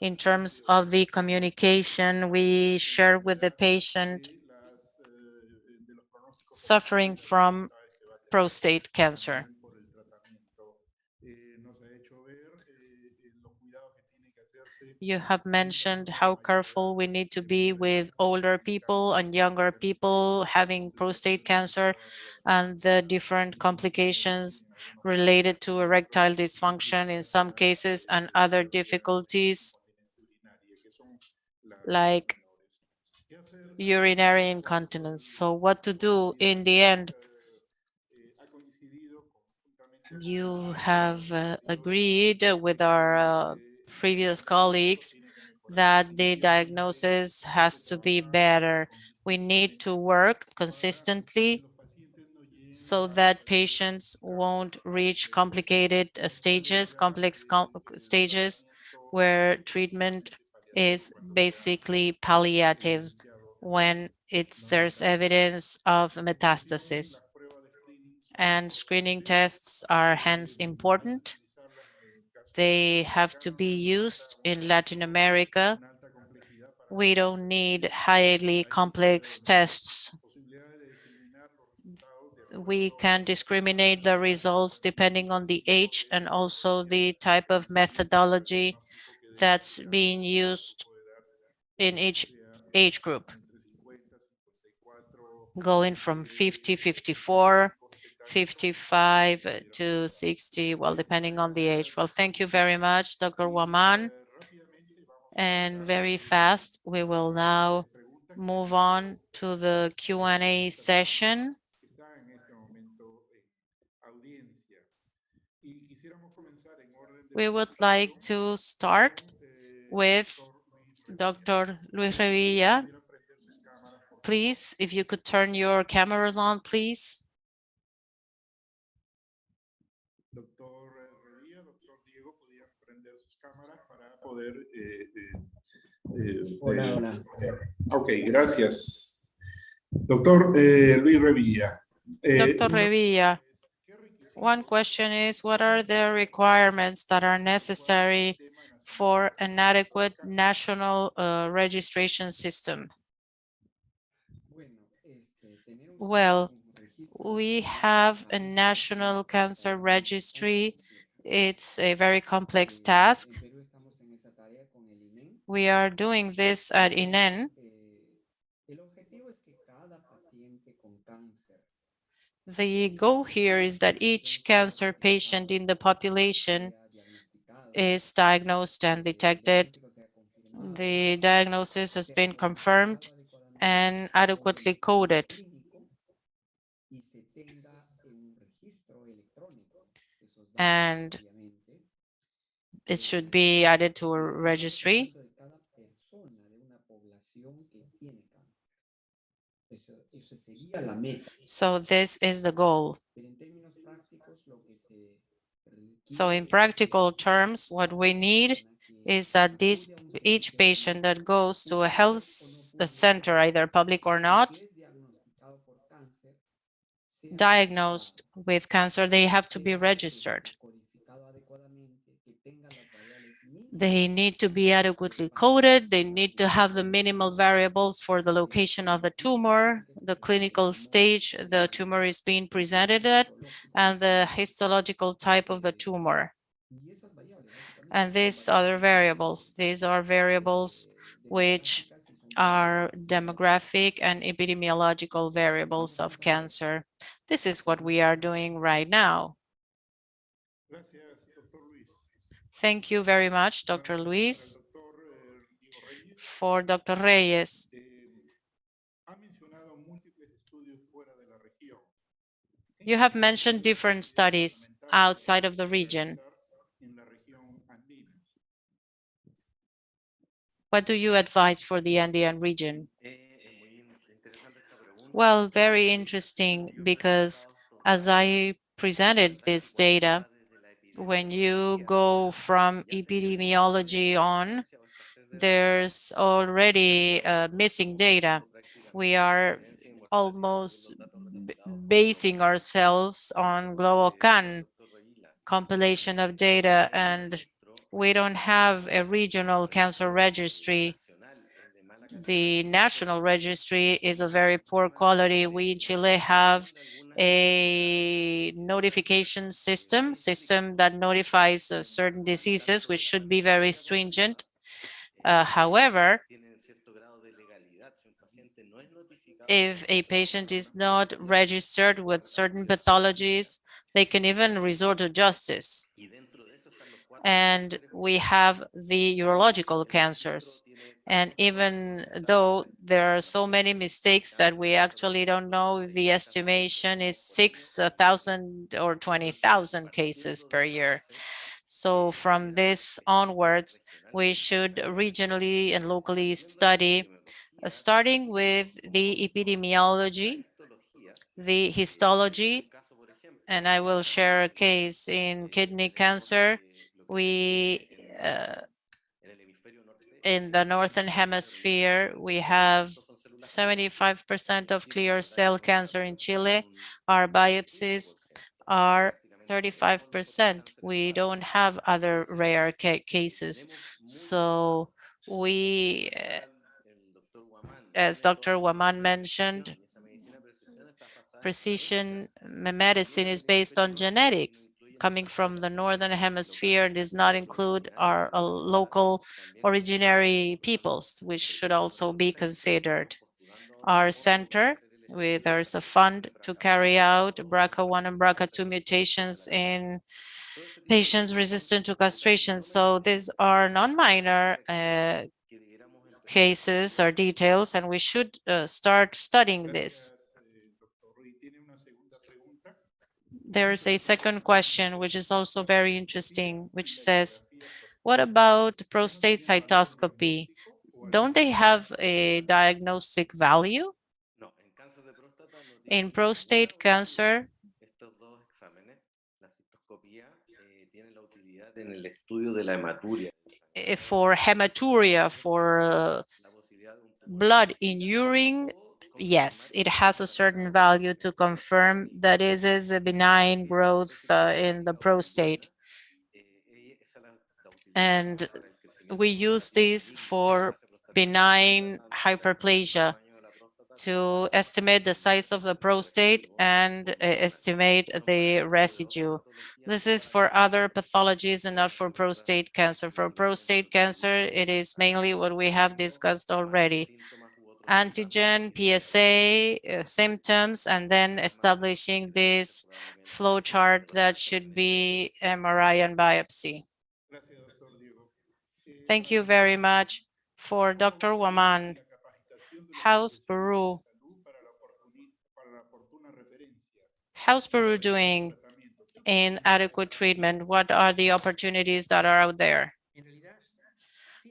in terms of the communication we share with the patient suffering from prostate cancer. You have mentioned how careful we need to be with older people and younger people having prostate cancer and the different complications related to erectile dysfunction in some cases and other difficulties like urinary incontinence. So what to do in the end? You have agreed with our previous colleagues that the diagnosis has to be better. We need to work consistently so that patients won't reach complicated stages, complex stages where treatment is basically palliative when there's evidence of metastasis. And screening tests are hence important. They have to be used in Latin America. We don't need highly complex tests. We can discriminate the results depending on the age and also the type of methodology that's being used in each age group, going from 50, 54, 55 to 60, well, depending on the age. Well, thank you very much, Dr. Waman. And very fast, we will now move on to the Q&A session. We would like to start with Dr. Luis Revilla. Please, if you could turn your cameras on, please. Doctor Revilla, doctor Diego, podían prender sus cámaras para poder... Hola, hola. Ok, gracias. Doctor Luis Revilla. Dr. Revilla, one question is, what are the requirements that are necessary for an adequate national registration system? Well, we have a national cancer registry. It's a very complex task. We are doing this at INEN. The goal here is that each cancer patient in the population is diagnosed and detected. The diagnosis has been confirmed and adequately coded. And it should be added to a registry. So this is the goal. So in practical terms, what we need is that each patient that goes to a health center, either public or not, diagnosed with cancer, they have to be registered. They need to be adequately coded. They need to have the minimal variables for the location of the tumor, the clinical stage the tumor is being presented at, and the histological type of the tumor. And these other variables, these are variables which are demographic and epidemiological variables of cancer. This is what we are doing right now. Thank you very much, Dr. Luis. For Dr. Reyes, you have mentioned different studies outside of the region. What do you advise for the Andean region? Well, very interesting, because as I presented this data, when you go from epidemiology on, there's already missing data. We are almost basing ourselves on GloboCan compilation of data, and we don't have a regional cancer registry. The national registry is of very poor quality. We in Chile have a notification system that notifies certain diseases, which should be very stringent. However, if a patient is not registered with certain pathologies, they can even resort to justice. And we have the urological cancers. And even though there are so many mistakes that we actually don't know if the estimation is 6,000 or 20,000 cases per year. So from this onwards, we should regionally and locally study, starting with the epidemiology, the histology, and I will share a case in kidney cancer. We, in the Northern Hemisphere, we have 75% of clear cell cancer in Chile. Our biopsies are 35%. We don't have other rare cases. So we, as Dr. Waman mentioned, precision medicine is based on genetics coming from the Northern Hemisphere and does not include our local originary peoples, which should also be considered. Our center, there's a fund to carry out BRCA1 and BRCA2 mutations in patients resistant to castration. So these are non-minor cases or details, and we should start studying this. Gracias, doctor. Y tiene una segunda pregunta. There's a second question, which is also very interesting, which ¿Y la says, ecografía what prostática about ya no prostate tiene valor cytoscopy? diagnóstico o al Don't they contrario? have a diagnostic value? In prostate cancer, for hematuria, for blood in urine, yes, it has a certain value to confirm that it is a benign growth in the prostate. And we use this for benign hyperplasia to estimate the size of the prostate and estimate the residue. This is for other pathologies and not for prostate cancer. For prostate cancer, it is mainly what we have discussed already: antigen, PSA, symptoms, and then establishing this flow chart that should be MRI and biopsy. Gracias, doctor Diego. Thank you very much. For Dr. Waman, La capacitación de los how's profesionales de Peru? salud para la oportuna referencia How's y Peru adecuado doing tratamiento. ¿Qué in oportunidades adequate hay? treatment? What are the opportunities that are out there?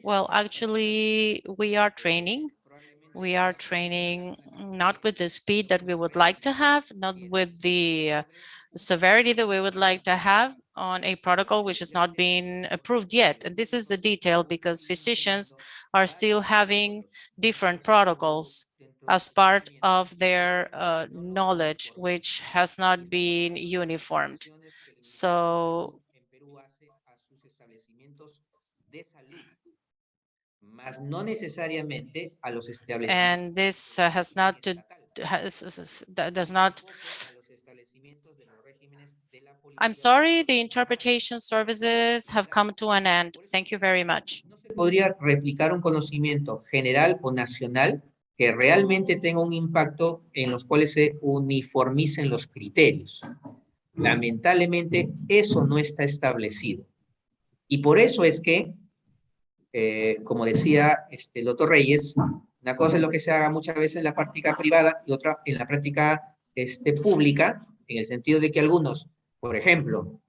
Well, actually, we are training. We are training not with the speed that we would like to have, not with the severity that we would like to have on a protocol which has not been approved yet. And this is the detail because physicians are still having different protocols as part of their knowledge, which has not been uniformed. So mas no necesariamente a los and establecimientos this has not to does not. I'm sorry, the interpretation services have come to an end. Thank you very much. no se podría replicar un conocimiento general o nacional que realmente tenga un impacto en los cuales se uniformicen los criterios. Lamentablemente, eso no está establecido. Y por eso es que, como decía el doctor Reyes, una cosa es lo que se haga muchas veces en la práctica privada y otra en la práctica pública, en el sentido de que algunos, por ejemplo,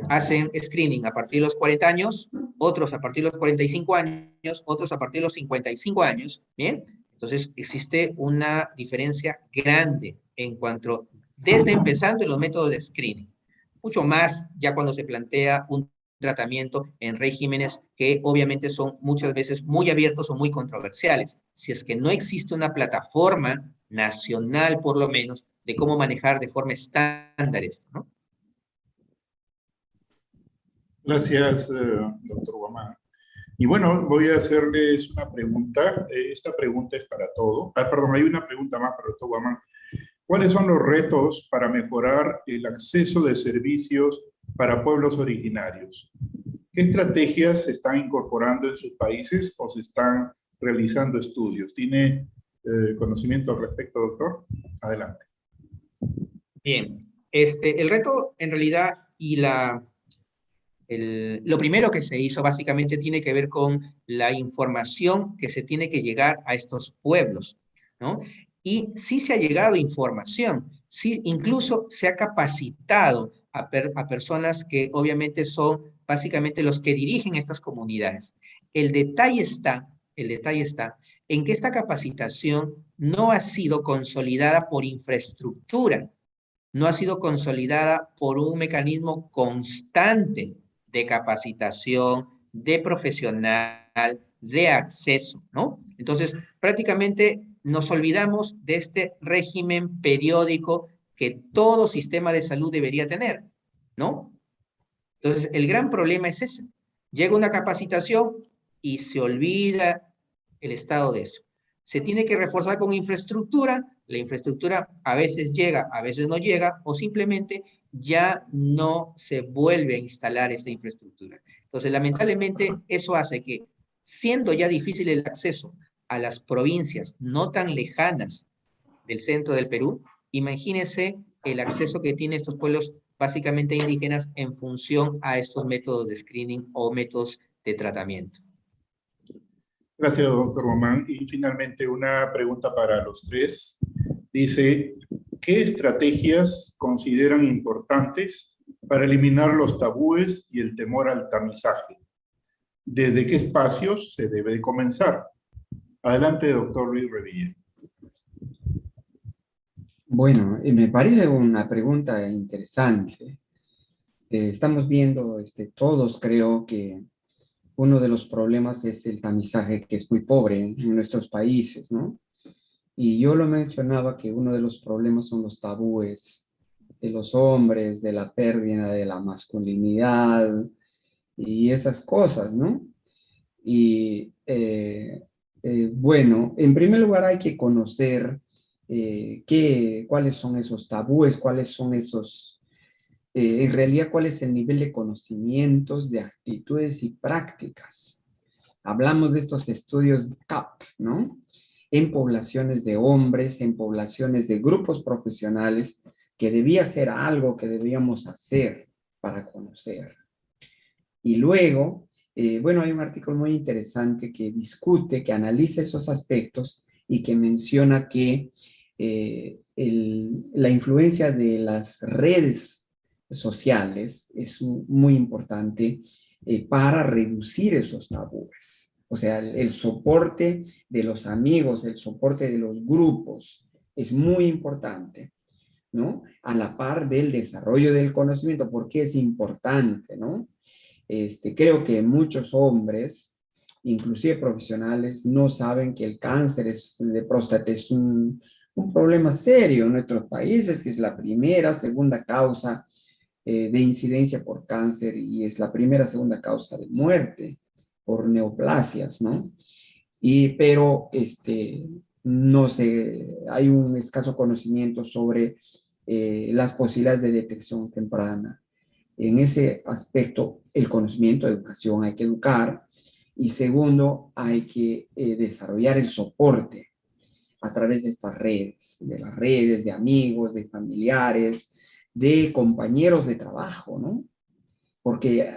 hacen screening a partir de los 40 años, otros a partir de los 45 años, otros a partir de los 55 años, ¿bien? Entonces, existe una diferencia grande en cuanto, desde empezando los métodos de screening, mucho más ya cuando se plantea un tratamiento en regímenes que obviamente son muchas veces muy abiertos o muy controversiales. Si es que no existe una plataforma nacional, por lo menos, de cómo manejar de forma estándar esto, ¿no? Gracias, doctor Guamán. Y bueno, voy a hacerles una pregunta. Esta pregunta es para todo. Perdón, hay una pregunta más para el doctor Guamán. ¿Cuáles son los retos para mejorar el acceso de servicios para pueblos originarios? ¿Qué estrategias se están incorporando en sus países o se están realizando estudios? ¿Tiene conocimiento al respecto, doctor? Adelante. Bien, el reto en realidad y lo primero que se hizo básicamente tiene que ver con la información que se tiene que llegar a estos pueblos, ¿no? Y sí se ha llegado información, sí incluso se ha capacitado a personas que obviamente son básicamente los que dirigen estas comunidades. El detalle está en que esta capacitación no ha sido consolidada por infraestructura, no ha sido consolidada por un mecanismo constante de capacitación, de profesional, de acceso, ¿no? Entonces, prácticamente nos olvidamos de este régimen periódico que todo sistema de salud debería tener, ¿no? Entonces, el gran problema es ese. Llega una capacitación y se olvida el estado de eso. Se tiene que reforzar con infraestructura, la infraestructura a veces llega, a veces no llega, o simplemente ya no se vuelve a instalar esta infraestructura. Entonces, lamentablemente, eso hace que, siendo ya difícil el acceso a las provincias no tan lejanas del centro del Perú, imagínense el acceso que tienen estos pueblos básicamente indígenas en función a estos métodos de screening o métodos de tratamiento. Gracias, doctor Guamán. Y finalmente una pregunta para los tres. Dice, ¿qué estrategias consideran importantes para eliminar los tabúes y el temor al tamizaje? ¿Desde qué espacios se debe de comenzar? Adelante, doctor Luis Revilla. Bueno, me parece una pregunta interesante. Estamos viendo, todos creo que uno de los problemas es el tamizaje, que es muy pobre en nuestros países, ¿no? Y yo lo mencionaba que uno de los problemas son los tabúes de los hombres, de la pérdida de la masculinidad y esas cosas, ¿no? Y bueno, en primer lugar hay que conocer cuáles son esos tabúes, cuáles son esos, en realidad cuál es el nivel de conocimientos, de actitudes y prácticas. Hablamos de estos estudios CAP, ¿no? En poblaciones de hombres, en poblaciones de grupos profesionales, que debía ser algo que debíamos hacer para conocer. Y luego, bueno, hay un artículo muy interesante que discute, que analiza esos aspectos y que menciona que la influencia de las redes sociales es muy importante para reducir esos tabúes. O sea, el soporte de los amigos, el soporte de los grupos es muy importante, ¿no? A la par del desarrollo del conocimiento. ¿Por qué es importante, no? Creo que muchos hombres, inclusive profesionales, no saben que el cáncer de próstata es un problema serio en nuestros países, que es la primera, segunda causa de incidencia por cáncer y es la primera, segunda causa de muerte por neoplasias, ¿no? Pero no sé, hay un escaso conocimiento sobre las posibilidades de detección temprana. En ese aspecto, el conocimiento, educación, hay que educar. Y segundo, hay que desarrollar el soporte a través de estas redes, de las redes, de amigos, de familiares, de compañeros de trabajo, ¿no? Porque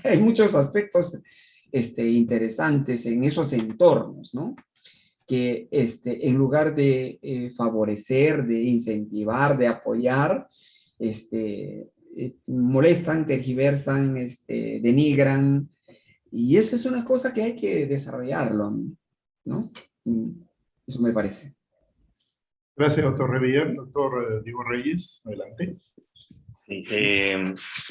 hay muchos aspectos interesantes en esos entornos, ¿no? Que en lugar de favorecer, de incentivar, de apoyar, molestan, tergiversan, denigran, y eso es una cosa que hay que desarrollarlo, ¿no? Eso me parece. Gracias, doctor Revilla. Doctor Diego Reyes, adelante. Sí,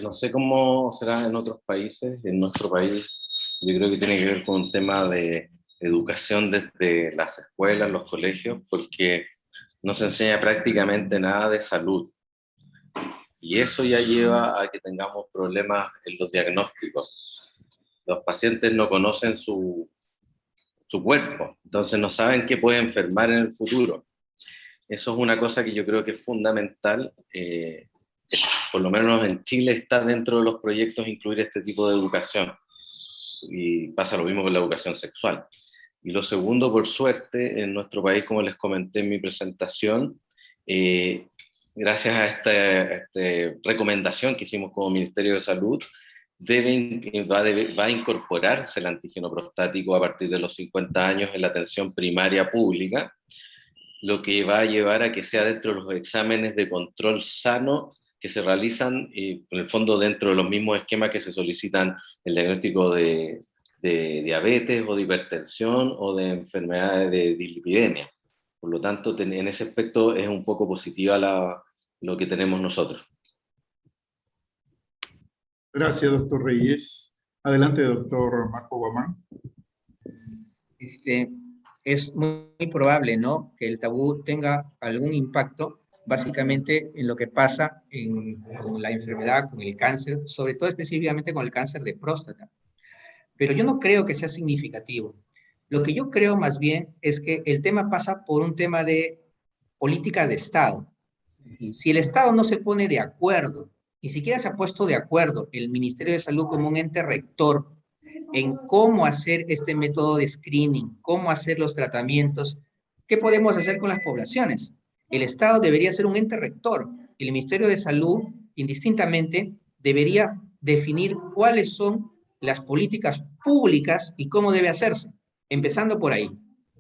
no sé cómo será en otros países. En nuestro país yo creo que tiene que ver con un tema de educación desde las escuelas, los colegios, porque no se enseña prácticamente nada de salud. Y eso ya lleva a que tengamos problemas en los diagnósticos. Los pacientes no conocen su cuerpo, entonces no saben qué puede enfermar en el futuro. Eso es una cosa que yo creo que es fundamental. Por lo menos en Chile está dentro de los proyectos incluir este tipo de educación. Y pasa lo mismo con la educación sexual. Y lo segundo, por suerte, en nuestro país, como les comenté en mi presentación, gracias a esta recomendación que hicimos como Ministerio de Salud, va a incorporarse el antígeno prostático a partir de los 50 años en la atención primaria pública, lo que va a llevar a que sea dentro de los exámenes de control sano que se realizan, en el fondo dentro de los mismos esquemas que se solicitan el diagnóstico de diabetes o de hipertensión o de enfermedades de dislipidemia. Por lo tanto, en ese aspecto es un poco positiva lo que tenemos nosotros. Gracias, doctor Reyes. Adelante, doctor Marco Guamán. Es muy probable, ¿no?, que el tabú tenga algún impacto básicamente en lo que pasa con la enfermedad, con el cáncer, sobre todo específicamente con el cáncer de próstata. Pero yo no creo que sea significativo. Lo que yo creo más bien es que el tema pasa por un tema de política de Estado. Si el Estado no se pone de acuerdo, ni siquiera se ha puesto de acuerdo el Ministerio de Salud como un ente rector en cómo hacer este método de screening, cómo hacer los tratamientos, ¿qué podemos hacer con las poblaciones? El Estado debería ser un ente rector. El Ministerio de Salud indistintamente, debería definir cuáles son las políticas públicas y cómo debe hacerse, empezando por ahí.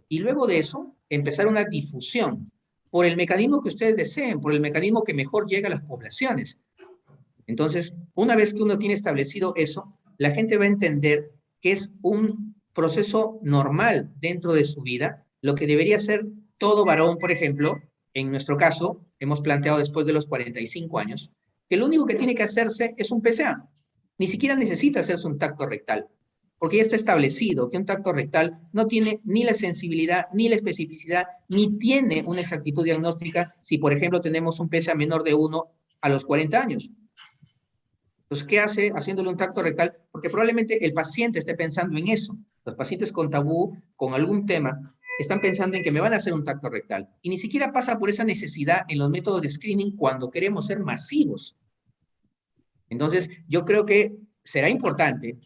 Y luego de eso, empezar una difusión por el mecanismo que ustedes deseen, por el mecanismo que mejor llega a las poblaciones. Entonces, una vez que uno tiene establecido eso, la gente va a entender que es un proceso normal dentro de su vida, lo que debería ser todo varón, por ejemplo, en nuestro caso, hemos planteado después de los 45 años, que lo único que tiene que hacerse es un PSA. Ni siquiera necesita hacerse un tacto rectal, porque ya está establecido que un tacto rectal no tiene ni la sensibilidad, ni la especificidad, ni tiene una exactitud diagnóstica si, por ejemplo, tenemos un PSA menor de 1 a los 40 años. Entonces, ¿qué hace haciéndole un tacto rectal? Porque probablemente el paciente esté pensando en eso. Los pacientes con tabú, con algún tema, están pensando en que me van a hacer un tacto rectal. Y ni siquiera pasa por esa necesidad en los métodos de screening cuando queremos ser masivos. Entonces, yo creo que será importante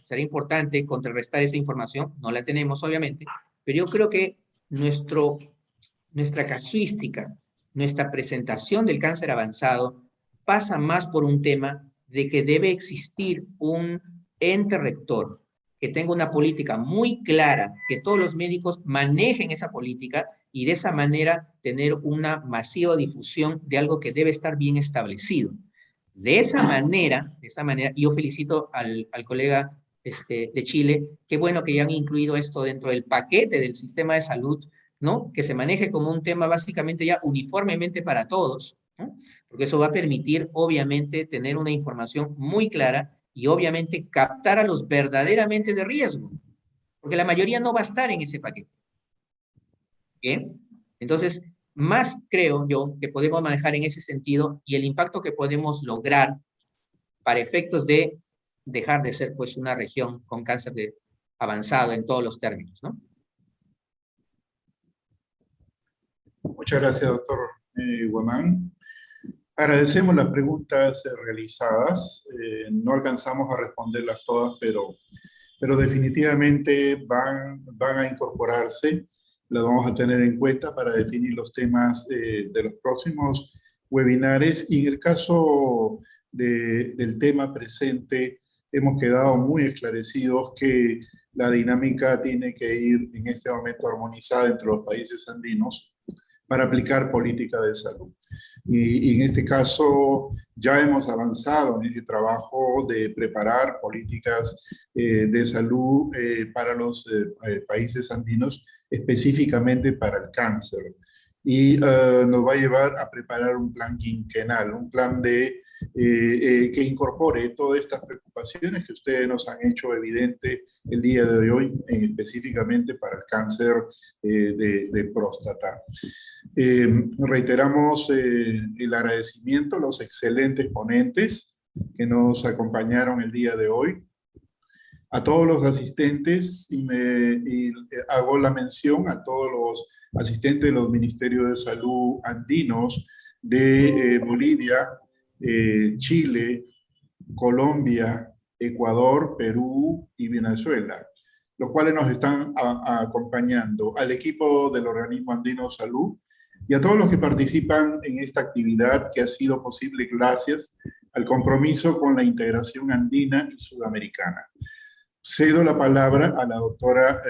contrarrestar esa información. No la tenemos, obviamente, pero yo creo que nuestra casuística, nuestra presentación del cáncer avanzado pasa más por un tema de que debe existir un ente rector que tenga una política muy clara, que todos los médicos manejen esa política y de esa manera tener una masiva difusión de algo que debe estar bien establecido. De esa manera, yo felicito al colega de Chile, qué bueno que ya han incluido esto dentro del paquete del sistema de salud, ¿no? Que se maneje como un tema básicamente ya uniformemente para todos, ¿no? Porque eso va a permitir, obviamente, tener una información muy clara y, obviamente, captar a los verdaderamente de riesgo, porque la mayoría no va a estar en ese paquete. ¿Bien? Entonces, más creo yo que podemos manejar en ese sentido y el impacto que podemos lograr para efectos de dejar de ser, pues, una región con cáncer avanzado en todos los términos, ¿no? Muchas gracias, doctor Guamán. Agradecemos las preguntas realizadas. No alcanzamos a responderlas todas, pero definitivamente van a incorporarse. Las vamos a tener en cuenta para definir los temas de los próximos webinares. Y en el caso del tema presente, hemos quedado muy esclarecidos que la dinámica tiene que ir en este momento armonizada entre los países andinos para aplicar política de salud. Y en este caso ya hemos avanzado en ese trabajo de preparar políticas de salud para los países andinos, específicamente para el cáncer. Y nos va a llevar a preparar un plan quinquenal, un plan que incorpore todas estas preocupaciones que ustedes nos han hecho evidente el día de hoy, específicamente para el cáncer de próstata. Reiteramos el agradecimiento a los excelentes ponentes que nos acompañaron el día de hoy, a todos los asistentes y hago la mención a todos los asistentes de los Ministerios de Salud andinos de Bolivia, Chile, Colombia, Ecuador, Perú y Venezuela, los cuales nos están acompañando, al equipo del Organismo Andino de Salud y a todos los que participan en esta actividad que ha sido posible gracias al compromiso con la integración andina y sudamericana. Cedo la palabra a la doctora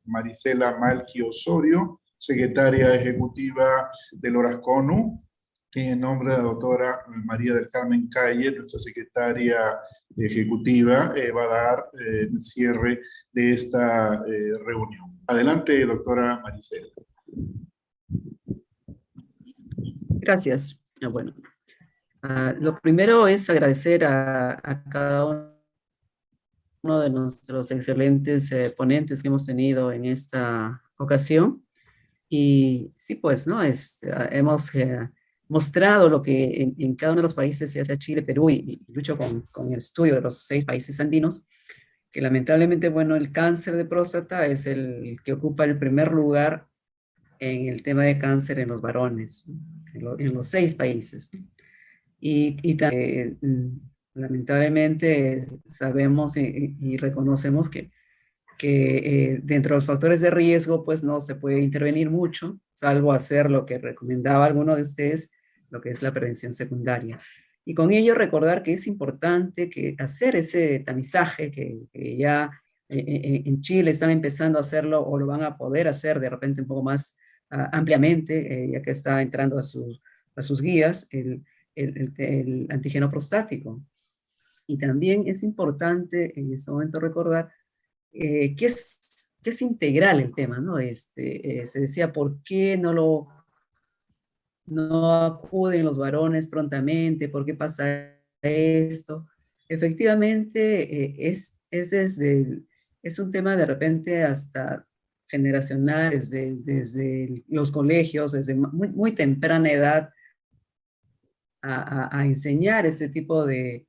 Marisela Malqui Osorio, secretaria ejecutiva del Orasconu, que en nombre de la doctora María del Carmen Calle, nuestra secretaria ejecutiva, va a dar el cierre de esta reunión. Adelante, doctora Marisela. Gracias. Bueno, lo primero es agradecer a cada uno de nuestros excelentes ponentes que hemos tenido en esta ocasión. Y sí, pues, ¿no? Hemos mostrado lo que en cada uno de los países, ya sea Chile, Perú, y lucho con el estudio de los 6 países andinos, que lamentablemente, bueno, el cáncer de próstata es el que ocupa el primer lugar en el tema de cáncer en los varones, en los 6 países. Y también, lamentablemente, sabemos y reconocemos que dentro de los factores de riesgo, pues no se puede intervenir mucho, salvo hacer lo que recomendaba alguno de ustedes, lo que es la prevención secundaria. Y con ello recordar que es importante hacer ese tamizaje que ya en Chile están empezando a hacerlo o lo van a poder hacer de repente un poco más ampliamente, ya que está entrando a sus guías, el antígeno prostático. Y también es importante en este momento recordar que es integral el tema, ¿no? Se decía, ¿por qué no acuden los varones prontamente? ¿Por qué pasa esto? Efectivamente, es un tema de repente hasta generacional, desde los colegios, desde muy, muy temprana edad, a enseñar este tipo de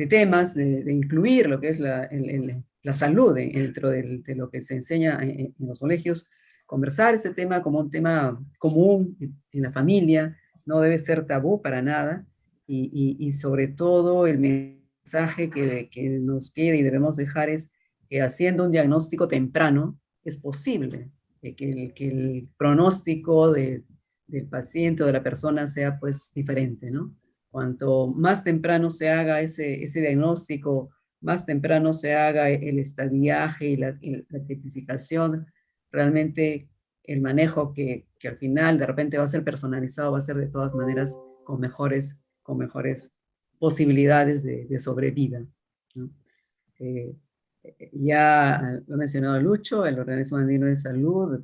temas, de incluir lo que es la salud dentro de lo que se enseña en los colegios, conversar este tema como un tema común en la familia, no debe ser tabú para nada, y sobre todo el mensaje que nos queda y debemos dejar es que haciendo un diagnóstico temprano es posible que el pronóstico del paciente o de la persona sea pues diferente, ¿no? Cuanto más temprano se haga ese diagnóstico, más temprano se haga el estadiaje y la identificación, realmente el manejo que al final de repente va a ser personalizado, va a ser de todas maneras con mejores posibilidades de sobrevida, ¿no? Ya lo ha mencionado Lucho, el Organismo Andino de Salud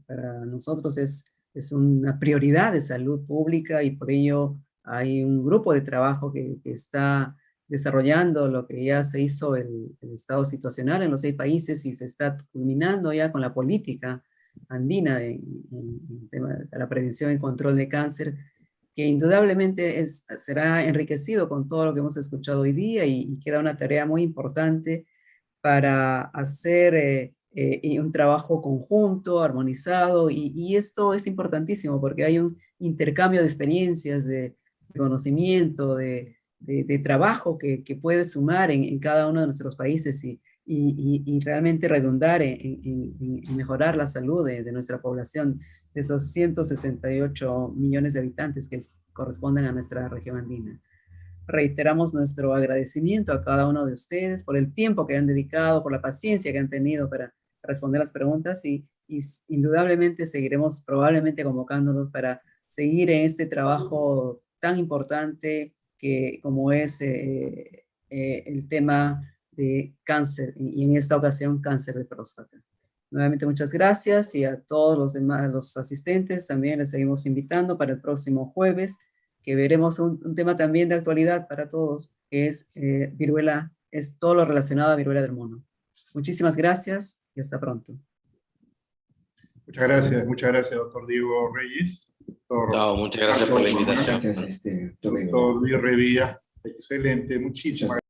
para nosotros es una prioridad de salud pública, y por ello hay un grupo de trabajo que está desarrollando lo que ya se hizo el estado situacional en los 6 países, y se está culminando ya con la política andina en tema de la prevención y control de cáncer, que indudablemente será enriquecido con todo lo que hemos escuchado hoy día, y queda una tarea muy importante para hacer un trabajo conjunto, armonizado, y esto es importantísimo porque hay un intercambio de experiencias, de conocimiento, de trabajo que puede sumar en cada uno de nuestros países y realmente redundar en mejorar la salud de nuestra población, de esos 168 millones de habitantes que corresponden a nuestra región andina. Reiteramos nuestro agradecimiento a cada uno de ustedes por el tiempo que han dedicado, por la paciencia que han tenido para responder las preguntas, y indudablemente seguiremos probablemente convocándolos para seguir en este trabajo tan importante como es el tema de cáncer, y en esta ocasión cáncer de próstata. Nuevamente muchas gracias, y a todos los demás, los asistentes, también les seguimos invitando para el próximo jueves, que veremos un tema también de actualidad para todos, que es viruela, es todo lo relacionado a viruela del mono. Muchísimas gracias y hasta pronto. Muchas gracias, doctor Diego Reyes. Chao, muchas gracias por la invitación. Gracias, Doctor Luis Revilla, excelente, muchísimas gracias.